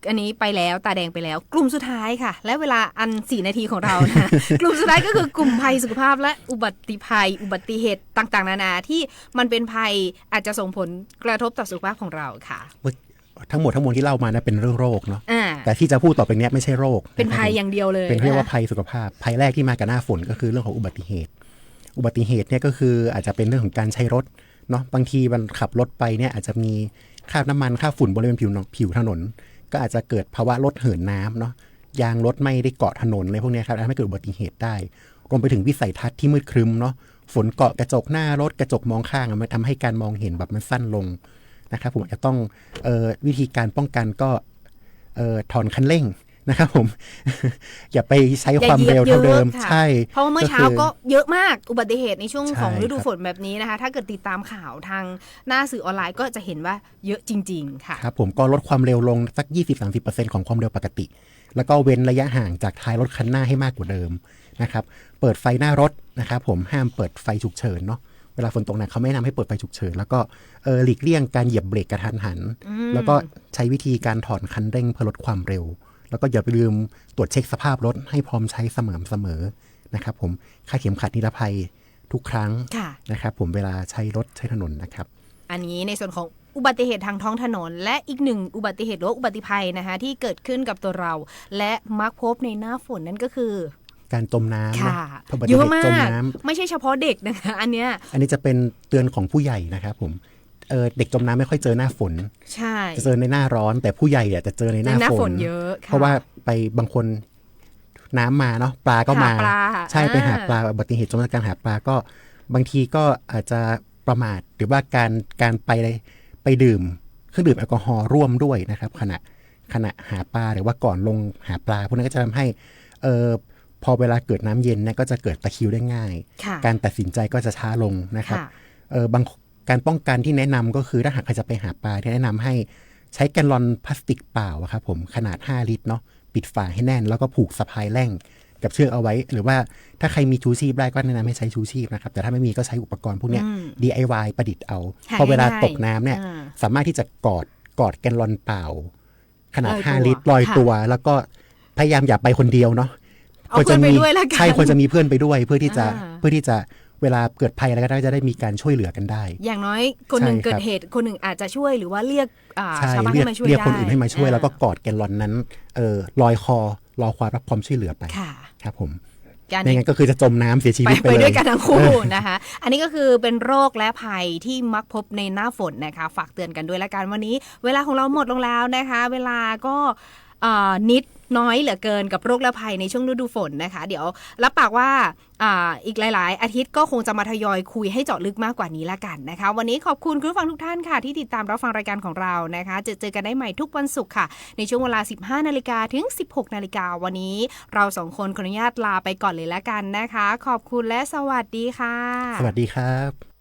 อันนี้ไปแล้วตาแดงไปแล้วกลุ่มสุดท้ายค่ะและเวลาอัน4 นาทีของเรานะ กลุ่มสุดท้ายก็คือกลุ่มภัยสุขภาพและอุบัติเหตุต่างๆนานาที่มันเป็นภัยอาจจะส่งผลกระทบต่อสุขภาพของเราค่ะทั้งหมดที่เล่ามานะเป็นเรื่องโรคเนาะแต่ที่จะพูดต่อไปนี้ไม่ใช่โรคเป็นภัยอย่างเดียวเลยเป็นเรียกว่าภัยสุขภาพภัยแรกที่มากับหน้าฝนก็คือเรื่องของอุบัติเหตุเนี่ยก็คืออาจจะเป็นเรื่องของการใช้รถเนาะบางทีมันขับรถไปเนี่ยอาจจะมีคราบน้ำมันคราบฝุ่นบริเวณผิวถนนก็อาจจะเกิดภาวะรถเหินน้ำเนาะยางรถไม่ได้เกาะถนนอะไรพวกนี้ครับทำให้เกิดอุบัติเหตุได้รวมไปถึงวิสัยทัศน์ที่มืดครึ้มเนาะฝนเกาะกระจกหน้ารถกระจกมองข้างมันทำให้การมองเห็นแบบมันสั้นลงนะครับผมจะต้องวิธีการป้องกันก็ถอนคันเร่งนะครับผม อย่าไปใช้ความเร็วเท่าเดิมใช่เพราะเมื่อเช้าก็เยอะมากอุบัติเหตุในช่วงของฤดูฝนแบบนี้นะคะถ้าเกิดติดตามข่าวทางหน้าสื่อออนไลน์ก็จะเห็นว่าเยอะจริงๆค่ะครับผมก็ลดความเร็วลงสัก 20-30% ของความเร็วปกติแล้วก็เว้นระยะห่างจากท้ายรถคันหน้าให้มากกว่าเดิมนะครับเปิดไฟหน้ารถนะครับผมห้ามเปิดไฟฉุกเฉินเนาะเวลาฝนตกหนักเขาไม่แนะนำให้เปิดไฟฉุกเฉินแล้วก็หลีกเลี่ยงการเหยียบเบรกกระทันหันแล้วก็ใช้วิธีการถอนคันเร่งเพื่อลดความเร็วแล้วก็อย่าไปลืมตรวจเช็คสภาพรถให้พร้อมใช้เสมอนะครับผมคาดเข็มขัดนิรภัยทุกครั้งนะครับผมเวลาใช้รถใช้ถนนนะครับอันนี้ในส่วนของอุบัติเหตุทางท้องถนนและอีกหนึ่งอุบัติเหตุหรืออุบัติภัยนะคะที่เกิดขึ้นกับตัวเราและมักพบในหน้าฝนนั่นก็คือการจมน้ำเยอะมากไม่ใช่เฉพาะเด็กนะคะอันนี้จะเป็นเตือนของผู้ใหญ่นะครับผมเด็กจมน้ำไม่ค่อยเจอหน้าฝนใช่จะเจอในหน้าร้อนแต่ผู้ใหญ่เนี่ยจะเจอในหน้าฝนเยอะเพราะว่าไปบางคนน้ำมาเนาะปลาก็มาใช่ไปหาปลาอุบัติเหตุจมน้ำการหาปลาก็บางทีก็อาจจะประมาทหรือว่าการไปดื่มเครื่องดื่มแอลกอฮอล์ร่วมด้วยนะครับขณะหาปลาหรือว่าก่อนลงหาปลาพวกนั้นก็จะทำให้พอเวลาเกิดน้ำเย็นเนี่ยก็จะเกิดตะคริวได้ง่ายการตัดสินใจก็จะช้าลงนะครับบางการป้องกันที่แนะนำก็คือถ้าหากใครจะไปหาปลาที่แนะนำให้ใช้แกลลอนพลาสติกเปล่าครับผมขนาด5 ลิตรเนาะปิดฝาให้แน่นแล้วก็ผูกสะพายแร่งกับเชือกเอาไว้หรือว่าถ้าใครมีชูชีพได้ก็แนะนำให้ใช้ชูชีพนะครับแต่ถ้าไม่มีก็ใช้อุปกรณ์พวกนี้ DIY ประดิษฐ์เอาพอเวลาตกน้ำเนี่ยสามารถที่จะกอดแกลลอนเปล่าขนาด5 ลิตรลอยตัวแล้วก็พยายามอย่าไปคนเดียวเนาะควรจะมีใช่ควรจะมีเพื่อนไปด้วยเพื่อที่จะเวลาเกิดภัยอะไรก็ได้จะได้มีการช่วยเหลือกันได้อย่างน้อยคนหนึ่งเกิดเหตุคนหนึ่งอาจจะช่วยหรือว่าเรียกชาวบ้านให้มาช่วยได้เรียกคนอื่นให้มาช่วยแล้วก็กอดแกลลอนนั้นลอยคอรอความรับความช่วยเหลือไปครับผมไม่งั้นก็คือจะจมน้ำเสียชีวิตไปด้วยกันทั้งคู่นะคะอันนี้ก็คือเป็นโรคและภัยที่มักพบในหน้าฝนนะคะฝากเตือนกันด้วยละกันวันนี้เวลาของเราหมดลงแล้วนะคะเวลาก็นิด น้อยเหลือเกินกับโรคและภัยในช่วงฤดูฝนนะคะเดี๋ยวรับปากว่าอีกหลายๆอาทิตย์ก็คงจะมาทยอยคุยให้เจาะลึกมากกว่านี้ละกันนะคะวันนี้ขอบคุณคุณผู้ฟังทุกท่านค่ะที่ติดตามรับฟังรายการของเรานะคะเจอกันได้ใหม่ทุกวันศุกร์ค่ะในช่วงเวลา 15 นาฬิกาถึง 16 นาฬิกาวันนี้เรา2คนขออนุญาตลาไปก่อนเลยละกันนะคะขอบคุณและสวัสดีค่ะสวัสดีครับ